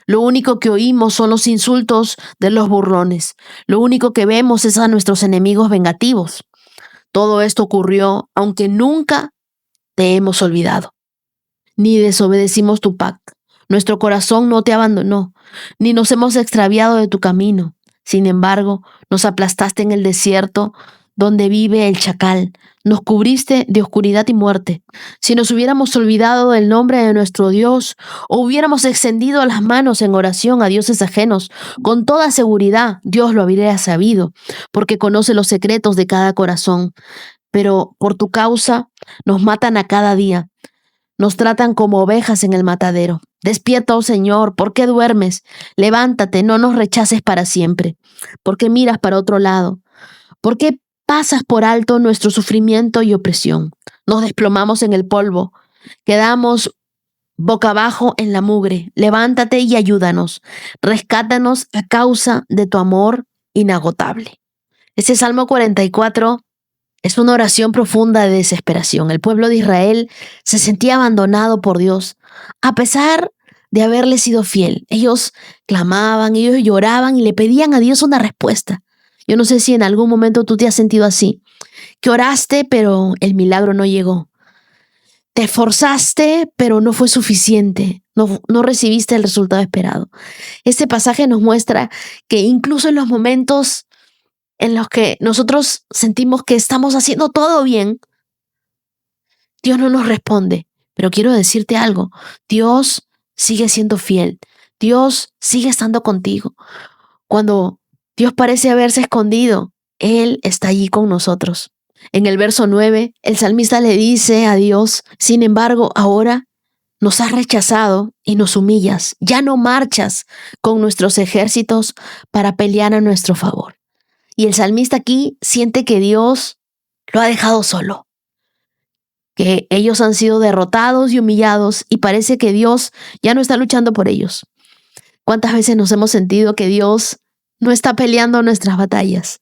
Lo único que oímos son los insultos de los burlones. Lo único que vemos es a nuestros enemigos vengativos. Todo esto ocurrió aunque nunca te hemos olvidado, ni desobedecimos tu pacto. Nuestro corazón no te abandonó, ni nos hemos extraviado de tu camino. Sin embargo, nos aplastaste en el desierto donde vive el chacal. Nos cubriste de oscuridad y muerte. Si nos hubiéramos olvidado del nombre de nuestro Dios, o hubiéramos extendido las manos en oración a dioses ajenos, con toda seguridad Dios lo habría sabido, porque conoce los secretos de cada corazón. Pero por tu causa nos matan a cada día. Nos tratan como ovejas en el matadero. Despierta, oh Señor, ¿por qué duermes? Levántate, no nos rechaces para siempre. ¿Por qué miras para otro lado? ¿Por qué pasas por alto nuestro sufrimiento y opresión? Nos desplomamos en el polvo. Quedamos boca abajo en la mugre. Levántate y ayúdanos. Rescátanos a causa de tu amor inagotable. Este Salmo 44 es una oración profunda de desesperación. El pueblo de Israel se sentía abandonado por Dios, a pesar de haberle sido fiel. Ellos clamaban, ellos lloraban y le pedían a Dios una respuesta. Yo no sé si en algún momento tú te has sentido así, que oraste, pero el milagro no llegó. Te esforzaste, pero no fue suficiente. No recibiste el resultado esperado. Este pasaje nos muestra que incluso en los momentos en los que nosotros sentimos que estamos haciendo todo bien, Dios no nos responde. Pero quiero decirte algo, Dios sigue siendo fiel, Dios sigue estando contigo. Cuando Dios parece haberse escondido, Él está allí con nosotros. En el verso 9, el salmista le dice a Dios, sin embargo, ahora nos has rechazado y nos humillas, ya no marchas con nuestros ejércitos para pelear a nuestro favor. Y el salmista aquí siente que Dios lo ha dejado solo, que ellos han sido derrotados y humillados y parece que Dios ya no está luchando por ellos. ¿Cuántas veces nos hemos sentido que Dios no está peleando nuestras batallas?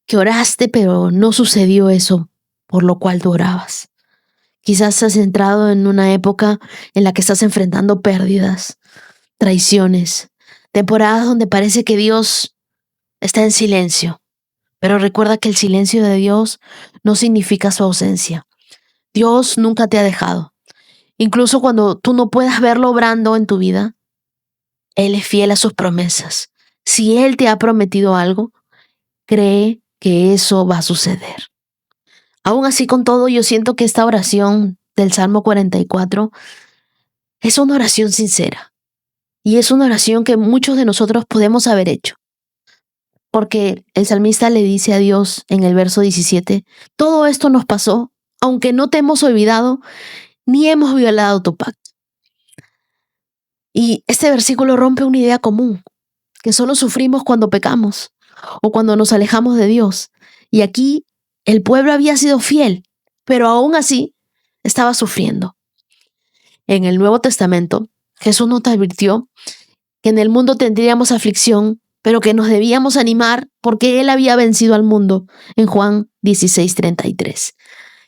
Que oraste, pero no sucedió eso por lo cual tú orabas. Quizás has entrado en una época en la que estás enfrentando pérdidas, traiciones, temporadas donde parece que Dios está en silencio. Pero recuerda que el silencio de Dios no significa su ausencia. Dios nunca te ha dejado. Incluso cuando tú no puedas verlo obrando en tu vida, Él es fiel a sus promesas. Si Él te ha prometido algo, cree que eso va a suceder. Aún así, con todo, yo siento que esta oración del Salmo 44 es una oración sincera. Y es una oración que muchos de nosotros podemos haber hecho. Porque el salmista le dice a Dios en el verso 17, todo esto nos pasó, aunque no te hemos olvidado, ni hemos violado tu pacto. Y este versículo rompe una idea común, que solo sufrimos cuando pecamos o cuando nos alejamos de Dios. Y aquí el pueblo había sido fiel, pero aún así estaba sufriendo. En el Nuevo Testamento, Jesús nos advirtió que en el mundo tendríamos aflicción, pero que nos debíamos animar porque Él había vencido al mundo, en Juan 16:33.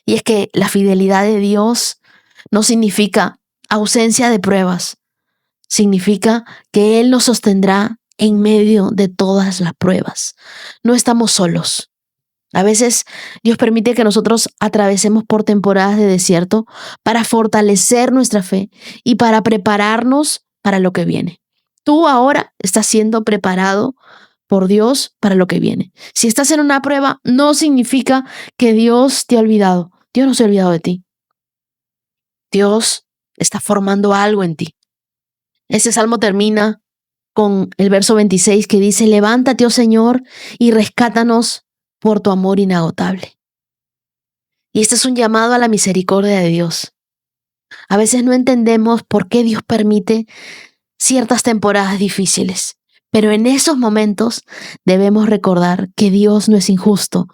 Y es que la fidelidad de Dios no significa ausencia de pruebas, significa que Él nos sostendrá en medio de todas las pruebas. No estamos solos. A veces Dios permite que nosotros atravesemos por temporadas de desierto para fortalecer nuestra fe y para prepararnos para lo que viene. Tú ahora estás siendo preparado por Dios para lo que viene. Si estás en una prueba, no significa que Dios te ha olvidado. Dios no se ha olvidado de ti. Dios está formando algo en ti. Este salmo termina con el verso 26 que dice, levántate, oh Señor, y rescátanos por tu amor inagotable. Y este es un llamado a la misericordia de Dios. A veces no entendemos por qué Dios permite ciertas temporadas difíciles, pero en esos momentos debemos recordar que Dios no es injusto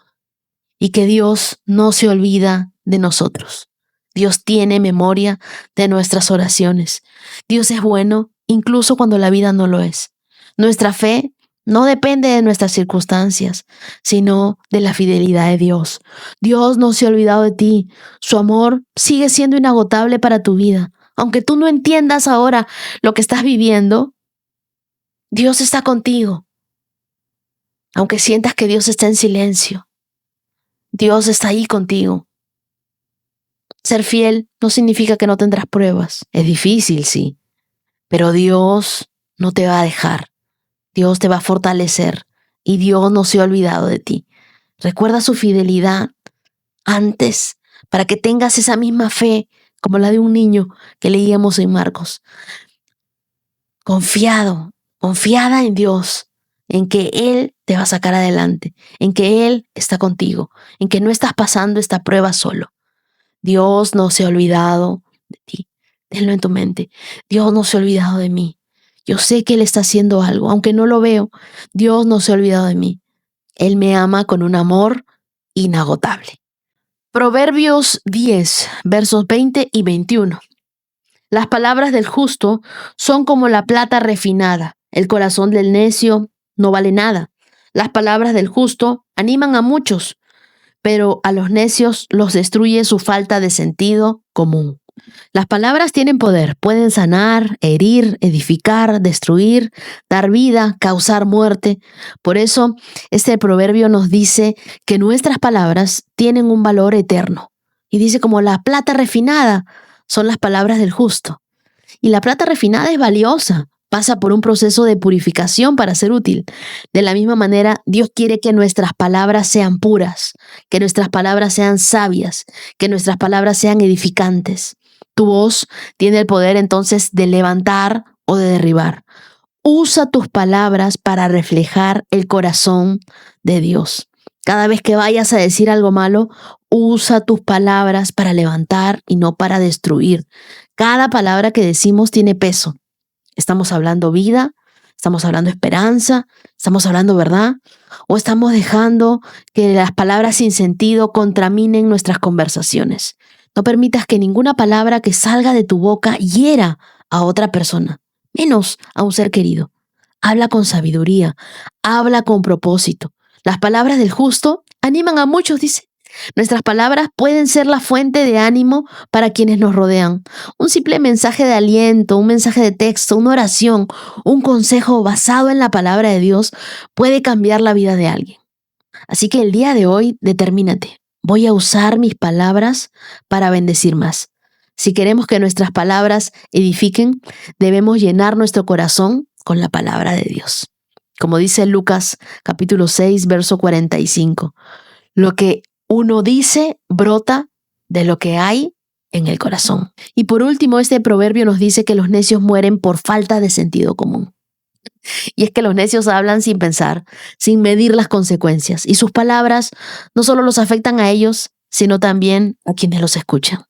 y que Dios no se olvida de nosotros. Dios tiene memoria de nuestras oraciones. Dios es bueno incluso cuando la vida no lo es. Nuestra fe no depende de nuestras circunstancias, sino de la fidelidad de Dios. Dios no se ha olvidado de ti. Su amor sigue siendo inagotable para tu vida. Aunque tú no entiendas ahora lo que estás viviendo, Dios está contigo. Aunque sientas que Dios está en silencio, Dios está ahí contigo. Ser fiel no significa que no tendrás pruebas. Es difícil, sí, pero Dios no te va a dejar. Dios te va a fortalecer y Dios no se ha olvidado de ti. Recuerda su fidelidad antes para que tengas esa misma fe como la de un niño que leíamos en Marcos. Confiada en Dios, en que Él te va a sacar adelante, en que Él está contigo, en que no estás pasando esta prueba solo. Dios no se ha olvidado de ti. Tenlo en tu mente. Dios no se ha olvidado de mí. Yo sé que Él está haciendo algo, aunque no lo veo. Dios no se ha olvidado de mí. Él me ama con un amor inagotable. Proverbios 10, versos 20 y 21. Las palabras del justo son como la plata refinada. El corazón del necio no vale nada. Las palabras del justo animan a muchos, pero a los necios los destruye su falta de sentido común. Las palabras tienen poder, pueden sanar, herir, edificar, destruir, dar vida, causar muerte. Por eso, este proverbio nos dice que nuestras palabras tienen un valor eterno. Y dice como la plata refinada son las palabras del justo. Y la plata refinada es valiosa, pasa por un proceso de purificación para ser útil. De la misma manera, Dios quiere que nuestras palabras sean puras, que nuestras palabras sean sabias, que nuestras palabras sean edificantes. Tu voz tiene el poder entonces de levantar o de derribar. Usa tus palabras para reflejar el corazón de Dios. Cada vez que vayas a decir algo malo, usa tus palabras para levantar y no para destruir. Cada palabra que decimos tiene peso. Estamos hablando vida, estamos hablando esperanza, estamos hablando verdad, o estamos dejando que las palabras sin sentido contaminen nuestras conversaciones. No permitas que ninguna palabra que salga de tu boca hiera a otra persona, menos a un ser querido. Habla con sabiduría, habla con propósito. Las palabras del justo animan a muchos, dice. Nuestras palabras pueden ser la fuente de ánimo para quienes nos rodean. Un simple mensaje de aliento, un mensaje de texto, una oración, un consejo basado en la palabra de Dios puede cambiar la vida de alguien. Así que el día de hoy, determínate. Voy a usar mis palabras para bendecir más. Si queremos que nuestras palabras edifiquen, debemos llenar nuestro corazón con la palabra de Dios. Como dice Lucas capítulo 6, verso 45. Lo que uno dice brota de lo que hay en el corazón. Y por último, este proverbio nos dice que los necios mueren por falta de sentido común. Y es que los necios hablan sin pensar, sin medir las consecuencias. Y sus palabras no solo los afectan a ellos, sino también a quienes los escuchan.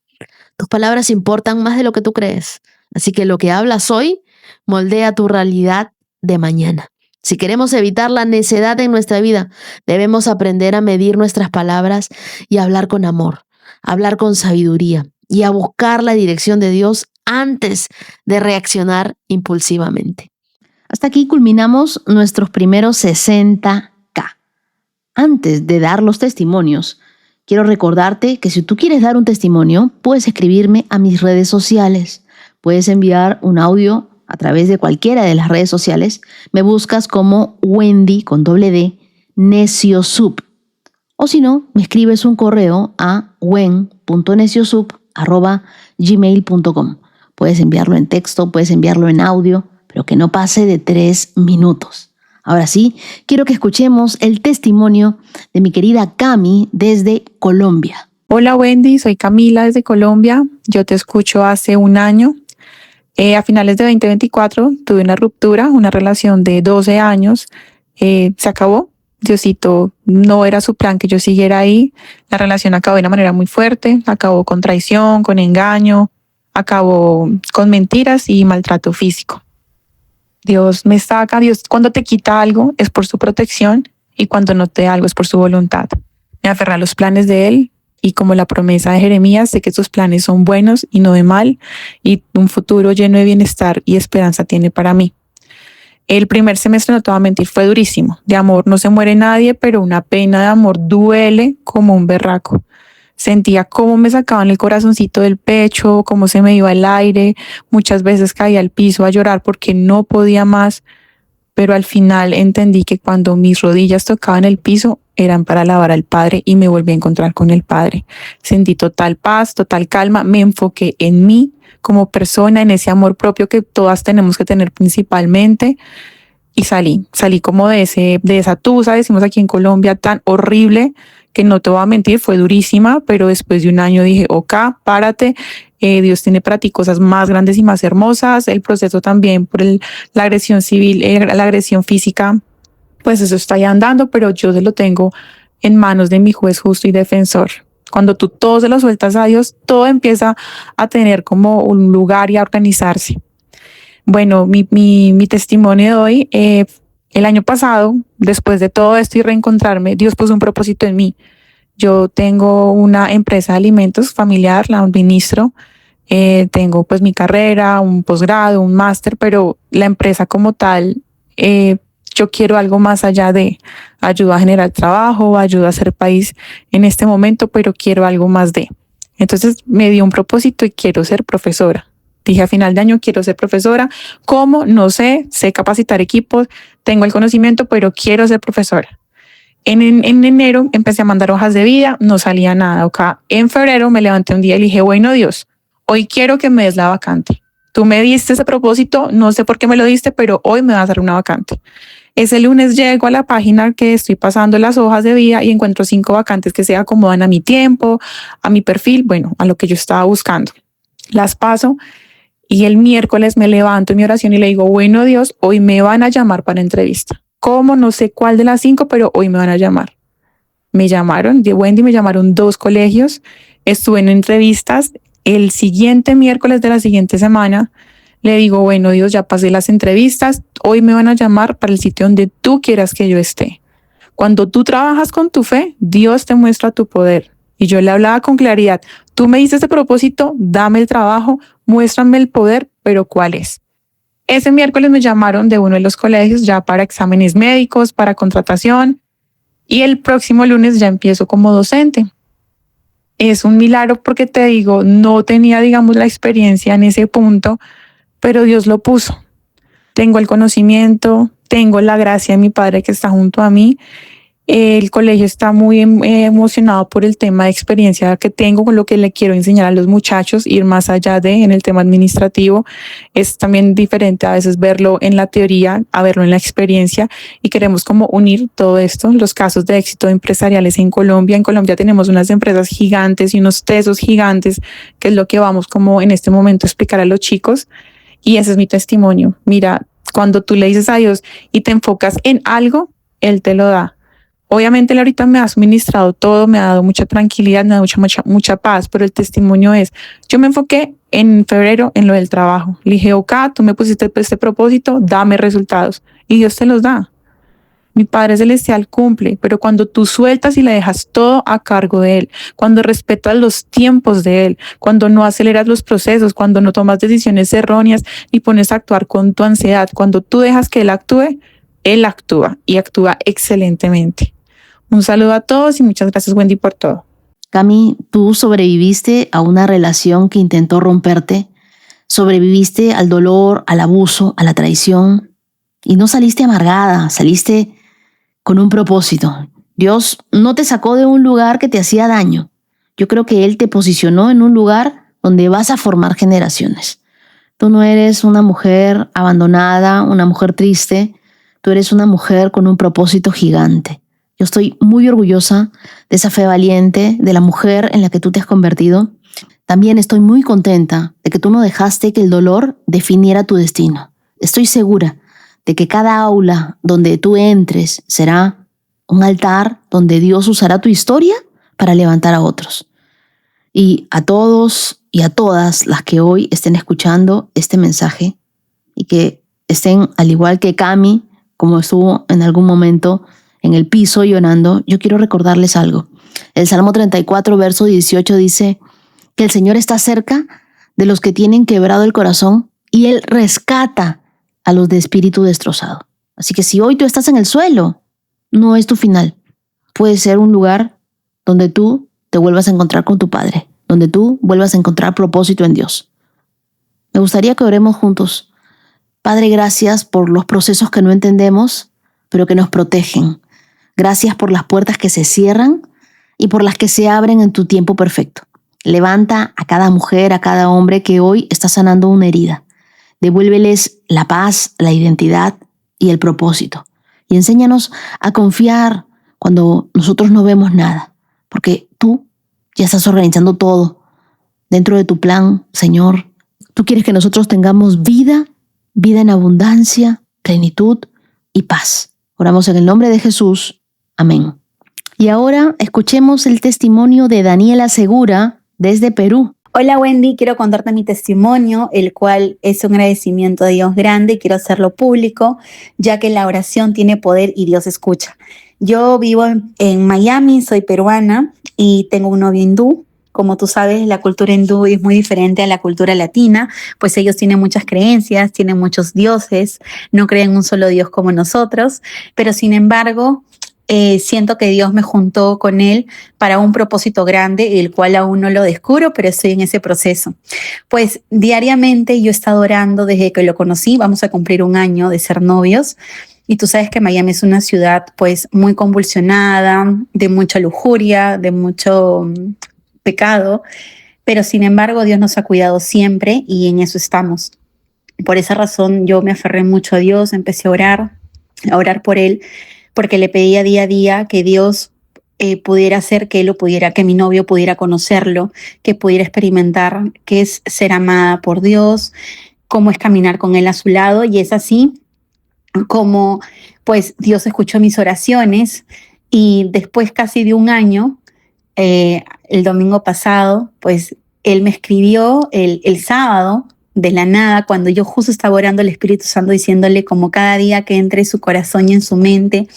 Tus palabras importan más de lo que tú crees. Así que lo que hablas hoy moldea tu realidad de mañana. Si queremos evitar la necedad en nuestra vida, debemos aprender a medir nuestras palabras y hablar con amor, hablar con sabiduría y a buscar la dirección de Dios antes de reaccionar impulsivamente. Hasta aquí culminamos nuestros primeros 60K. Antes de dar los testimonios, quiero recordarte que si tú quieres dar un testimonio, puedes escribirme a mis redes sociales. Puedes enviar un audio a través de cualquiera de las redes sociales. Me buscas como Wendy con doble D, Neciosub. O si no, me escribes un correo a wen.neciosub@gmail.com. Puedes enviarlo en texto, puedes enviarlo en audio, pero que no pase de 3 minutos. Ahora sí, quiero que escuchemos el testimonio de mi querida Cami desde Colombia. Hola Wendy, soy Camila desde Colombia. Yo te escucho hace un año. A finales de 2024 tuve una ruptura, una relación de 12 años. Se acabó. Diosito no era su plan que yo siguiera ahí. La relación acabó de una manera muy fuerte. Acabó con traición, con engaño. Acabó con mentiras y maltrato físico. Dios me saca. Dios cuando te quita algo es por su protección y cuando no te da algo es por su voluntad. Me aferré a los planes de Él y como la promesa de Jeremías, sé que tus planes son buenos y no de mal, y un futuro lleno de bienestar y esperanza tiene para mí. El primer semestre, no te voy a mentir, fue durísimo. De amor no se muere nadie, pero una pena de amor duele como un berraco. Sentía cómo me sacaban el corazoncito del pecho, cómo se me iba el aire. Muchas veces caía al piso a llorar porque no podía más. Pero al final entendí que cuando mis rodillas tocaban el piso eran para alabar al Padre y me volví a encontrar con el Padre. Sentí total paz, total calma. Me enfoqué en mí como persona, en ese amor propio que todas tenemos que tener principalmente. Y salí como de esa tusa, decimos aquí en Colombia, tan horrible, que no te voy a mentir, fue durísima, pero después de un año dije, ok, párate, Dios tiene para ti cosas más grandes y más hermosas. El proceso también por la agresión civil, la agresión física, pues eso está ya andando, pero yo se lo tengo en manos de mi juez justo y defensor. Cuando tú todo se lo sueltas a Dios, todo empieza a tener como un lugar y a organizarse. Bueno, mi testimonio de hoy, el año pasado, después de todo esto y reencontrarme, Dios puso un propósito en mí. Yo tengo una empresa de alimentos familiar, la administro. Tengo pues mi carrera, un posgrado, un máster, pero la empresa como tal, yo quiero algo más allá de ayuda a generar trabajo, ayuda a hacer país en este momento, pero quiero algo más de. Entonces me dio un propósito y quiero ser profesora. Dije a final de año quiero ser profesora. ¿Cómo? No sé capacitar equipos, tengo el conocimiento, pero quiero ser profesora. En enero empecé a mandar hojas de vida, no salía nada. Okay. En febrero me levanté un día y dije, bueno Dios, hoy quiero que me des la vacante. Tú me diste ese propósito, no sé por qué me lo diste, pero hoy me vas a dar una vacante. Ese lunes llego a la página que estoy pasando las hojas de vida y encuentro 5 vacantes que se acomodan a mi tiempo, a mi perfil, bueno, a lo que yo estaba buscando. Las paso y el miércoles me levanto en mi oración y le digo, bueno Dios, hoy me van a llamar para entrevista. ¿Cómo? No sé cuál de las 5, pero hoy me van a llamar. Me llamaron, de Wendy me llamaron 2 colegios, estuve en entrevistas. El siguiente miércoles de la siguiente semana le digo, bueno Dios, ya pasé las entrevistas, hoy me van a llamar para el sitio donde tú quieras que yo esté. Cuando tú trabajas con tu fe, Dios te muestra tu poder. Y yo le hablaba con claridad, tú me dices ese propósito, dame el trabajo, muéstrame el poder, pero ¿cuál es? Ese miércoles me llamaron de uno de los colegios ya para exámenes médicos, para contratación, y el próximo lunes ya empiezo como docente. Es un milagro porque te digo, no tenía, digamos, la experiencia en ese punto, pero Dios lo puso. Tengo el conocimiento, tengo la gracia de mi Padre que está junto a mí. El colegio está muy emocionado por el tema de experiencia que tengo, con lo que le quiero enseñar a los muchachos, ir más allá en el tema administrativo. Es también diferente a veces verlo en la teoría, a verlo en la experiencia, y queremos como unir todo esto, los casos de éxito empresariales en Colombia. En Colombia tenemos unas empresas gigantes y unos tesos gigantes, que es lo que vamos como en este momento a explicar a los chicos, y ese es mi testimonio. Mira, cuando tú le dices a Dios y te enfocas en algo, Él te lo da. Obviamente él ahorita me ha suministrado todo, me ha dado mucha tranquilidad, me ha dado mucha paz, pero el testimonio es, yo me enfoqué en febrero en lo del trabajo. Le dije, ok, tú me pusiste este propósito, dame resultados. Y Dios te los da. Mi Padre Celestial cumple, pero cuando tú sueltas y le dejas todo a cargo de Él, cuando respetas los tiempos de Él, cuando no aceleras los procesos, cuando no tomas decisiones erróneas ni pones a actuar con tu ansiedad, cuando tú dejas que Él actúa y actúa excelentemente. Un saludo a todos y muchas gracias, Wendy, por todo. Cami, tú sobreviviste a una relación que intentó romperte, sobreviviste al dolor, al abuso, a la traición, y no saliste amargada, saliste con un propósito. Dios no te sacó de un lugar que te hacía daño. Yo creo que Él te posicionó en un lugar donde vas a formar generaciones. Tú no eres una mujer abandonada, una mujer triste, tú eres una mujer con un propósito gigante. Yo estoy muy orgullosa de esa fe valiente, de la mujer en la que tú te has convertido. También estoy muy contenta de que tú no dejaste que el dolor definiera tu destino. Estoy segura de que cada aula donde tú entres será un altar donde Dios usará tu historia para levantar a otros. Y a todos y a todas las que hoy estén escuchando este mensaje y que estén al igual que Cami, como estuvo en algún momento en el piso llorando, yo quiero recordarles algo. El Salmo 34, verso 18 dice que el Señor está cerca de los que tienen quebrado el corazón y Él rescata a los de espíritu destrozado. Así que si hoy tú estás en el suelo, no es tu final. Puede ser un lugar donde tú te vuelvas a encontrar con tu Padre, donde tú vuelvas a encontrar propósito en Dios. Me gustaría que oremos juntos. Padre, gracias por los procesos que no entendemos, pero que nos protegen. Gracias por las puertas que se cierran y por las que se abren en tu tiempo perfecto. Levanta a cada mujer, a cada hombre que hoy está sanando una herida. Devuélveles la paz, la identidad y el propósito. Y enséñanos a confiar cuando nosotros no vemos nada, porque tú ya estás organizando todo dentro de tu plan, Señor. Tú quieres que nosotros tengamos vida en abundancia, plenitud y paz. Oramos en el nombre de Jesús. Amén. Y ahora escuchemos el testimonio de Daniela Segura desde Perú. Hola Wendy, quiero contarte mi testimonio, el cual es un agradecimiento a Dios grande y quiero hacerlo público, ya que la oración tiene poder y Dios escucha. Yo vivo en Miami, soy peruana y tengo un novio hindú. Como tú sabes, la cultura hindú es muy diferente a la cultura latina, pues ellos tienen muchas creencias, tienen muchos dioses, no creen en un solo Dios como nosotros, pero sin embargo, siento que Dios me juntó con él para un propósito grande, el cual aún no lo descubro, pero estoy en ese proceso. Pues diariamente yo he estado orando desde que lo conocí, vamos a cumplir un año de ser novios. Y tú sabes que Miami es una ciudad pues muy convulsionada, de mucha lujuria, de mucho pecado, pero sin embargo Dios nos ha cuidado siempre y en eso estamos. Por esa razón yo me aferré mucho a Dios, empecé a orar por él, porque le pedía día a día que Dios pudiera hacer que él lo pudiera, que mi novio pudiera conocerlo, que pudiera experimentar qué es ser amada por Dios, cómo es caminar con él a su lado, y es así como pues Dios escuchó mis oraciones y después casi de un año, el domingo pasado, pues él me escribió el sábado de la nada, cuando yo justo estaba orando al Espíritu Santo, diciéndole como cada día que entre en su corazón y en su mente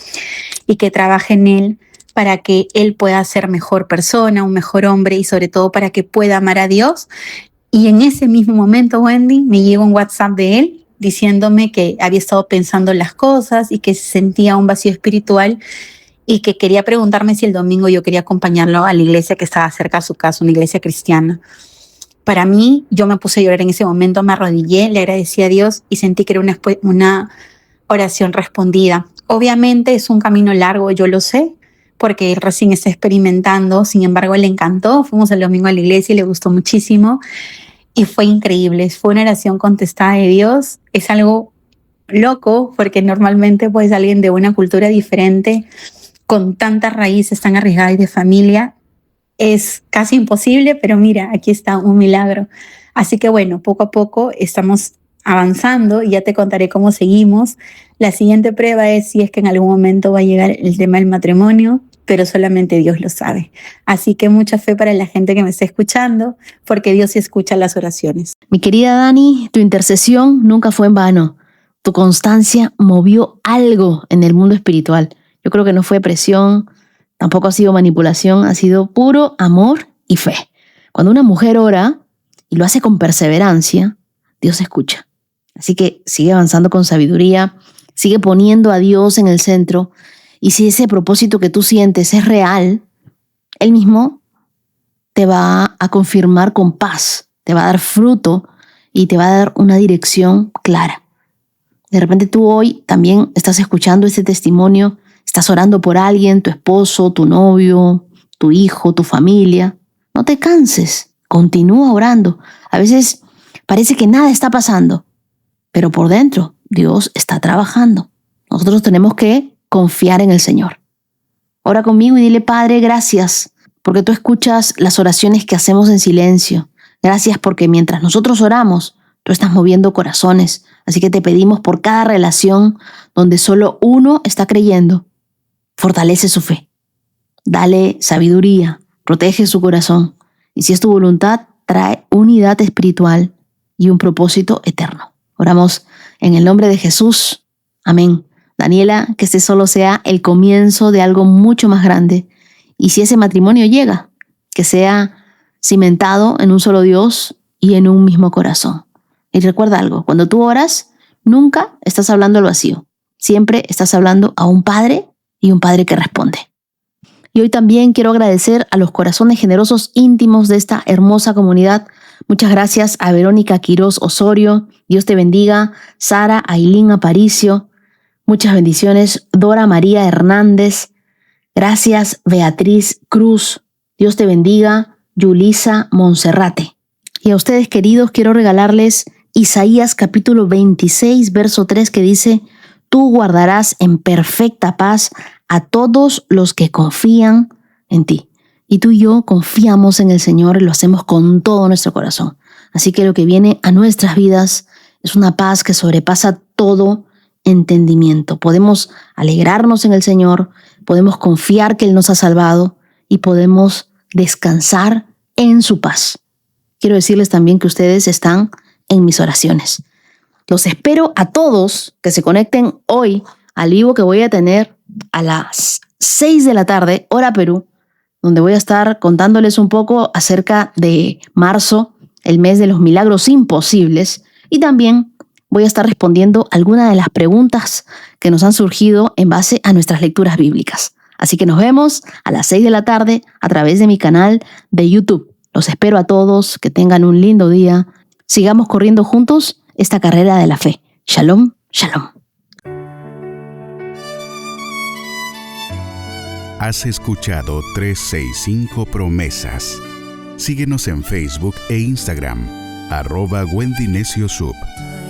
y que trabaje en él para que él pueda ser mejor persona, un mejor hombre y sobre todo para que pueda amar a Dios. Y en ese mismo momento, Wendy, me llegó un WhatsApp de él diciéndome que había estado pensando las cosas y que sentía un vacío espiritual y que quería preguntarme si el domingo yo quería acompañarlo a la iglesia que estaba cerca de su casa, una iglesia cristiana. Para mí, yo me puse a llorar en ese momento, me arrodillé, le agradecí a Dios y sentí que era una oración respondida. Obviamente es un camino largo, yo lo sé, porque él recién está experimentando, sin embargo, le encantó. Fuimos el domingo a la iglesia y le gustó muchísimo y fue increíble. Fue una oración contestada de Dios. Es algo loco porque normalmente pues alguien de una cultura diferente, con tantas raíces tan arriesgadas y de familia, es casi imposible, pero mira, aquí está un milagro. Así que bueno, poco a poco estamos avanzando y ya te contaré cómo seguimos. La siguiente prueba es si es que en algún momento va a llegar el tema del matrimonio, pero solamente Dios lo sabe. Así que mucha fe para la gente que me está escuchando, porque Dios sí escucha las oraciones. Mi querida Dani, tu intercesión nunca fue en vano. Tu constancia movió algo en el mundo espiritual. Yo creo que no fue presión, tampoco ha sido manipulación, ha sido puro amor y fe. Cuando una mujer ora y lo hace con perseverancia, Dios escucha. Así que sigue avanzando con sabiduría, sigue poniendo a Dios en el centro, y si ese propósito que tú sientes es real, Él mismo te va a confirmar con paz, te va a dar fruto y te va a dar una dirección clara. De repente tú hoy también estás escuchando este testimonio, estás orando por alguien, tu esposo, tu novio, tu hijo, tu familia. No te canses, continúa orando. A veces parece que nada está pasando, pero por dentro Dios está trabajando. Nosotros tenemos que confiar en el Señor. Ora conmigo y dile: Padre, gracias porque tú escuchas las oraciones que hacemos en silencio. Gracias porque mientras nosotros oramos, tú estás moviendo corazones. Así que te pedimos por cada relación donde solo uno está creyendo, fortalece su fe. Dale sabiduría, protege su corazón. Y si es tu voluntad, trae unidad espiritual y un propósito eterno. Oramos en el nombre de Jesús. Amén. Daniela, que este solo sea el comienzo de algo mucho más grande Y si ese matrimonio llega, que sea cimentado en un solo Dios y en un mismo corazón. Y recuerda algo, cuando tú oras, nunca estás hablando al vacío. Siempre estás hablando a un Padre y un Padre que responde. Y hoy también quiero agradecer a los corazones generosos íntimos de esta hermosa comunidad. Muchas gracias a Verónica Quiroz Osorio. Dios te bendiga. Sara Ailín Aparicio. Muchas bendiciones. Dora María Hernández. Gracias, Beatriz Cruz. Dios te bendiga. Yulisa Monserrate. Y a ustedes, queridos, quiero regalarles Isaías capítulo 26, verso 3, que dice: tú guardarás en perfecta paz a todos los que confían en ti. Y tú y yo confiamos en el Señor y lo hacemos con todo nuestro corazón. Así que lo que viene a nuestras vidas es una paz que sobrepasa todo entendimiento. Podemos alegrarnos en el Señor, podemos confiar que Él nos ha salvado y podemos descansar en su paz. Quiero decirles también que ustedes están en mis oraciones. Los espero a todos que se conecten hoy al vivo que voy a tener a las 6 de la tarde, hora Perú, donde voy a estar contándoles un poco acerca de marzo, el mes de los milagros imposibles, y también voy a estar respondiendo algunas de las preguntas que nos han surgido en base a nuestras lecturas bíblicas. Así que nos vemos a las 6 de la tarde a través de mi canal de YouTube. Los espero a todos, que tengan un lindo día. Sigamos corriendo juntos esta carrera de la fe. Shalom, shalom. Has escuchado 365 Promesas. Síguenos en Facebook e Instagram, @Wendy Necio Sub.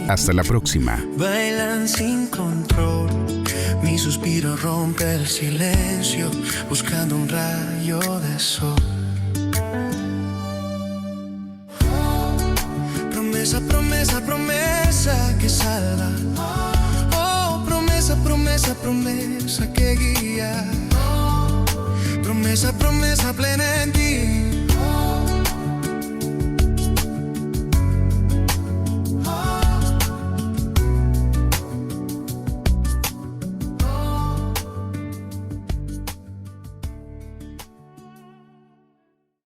Hasta la próxima. Bailan sin control, mi suspiro rompe el silencio, buscando un rayo de sol. Promesa, promesa, promesa que salva. Oh, promesa, promesa, promesa que guía. Promesa, promesa plena en ti.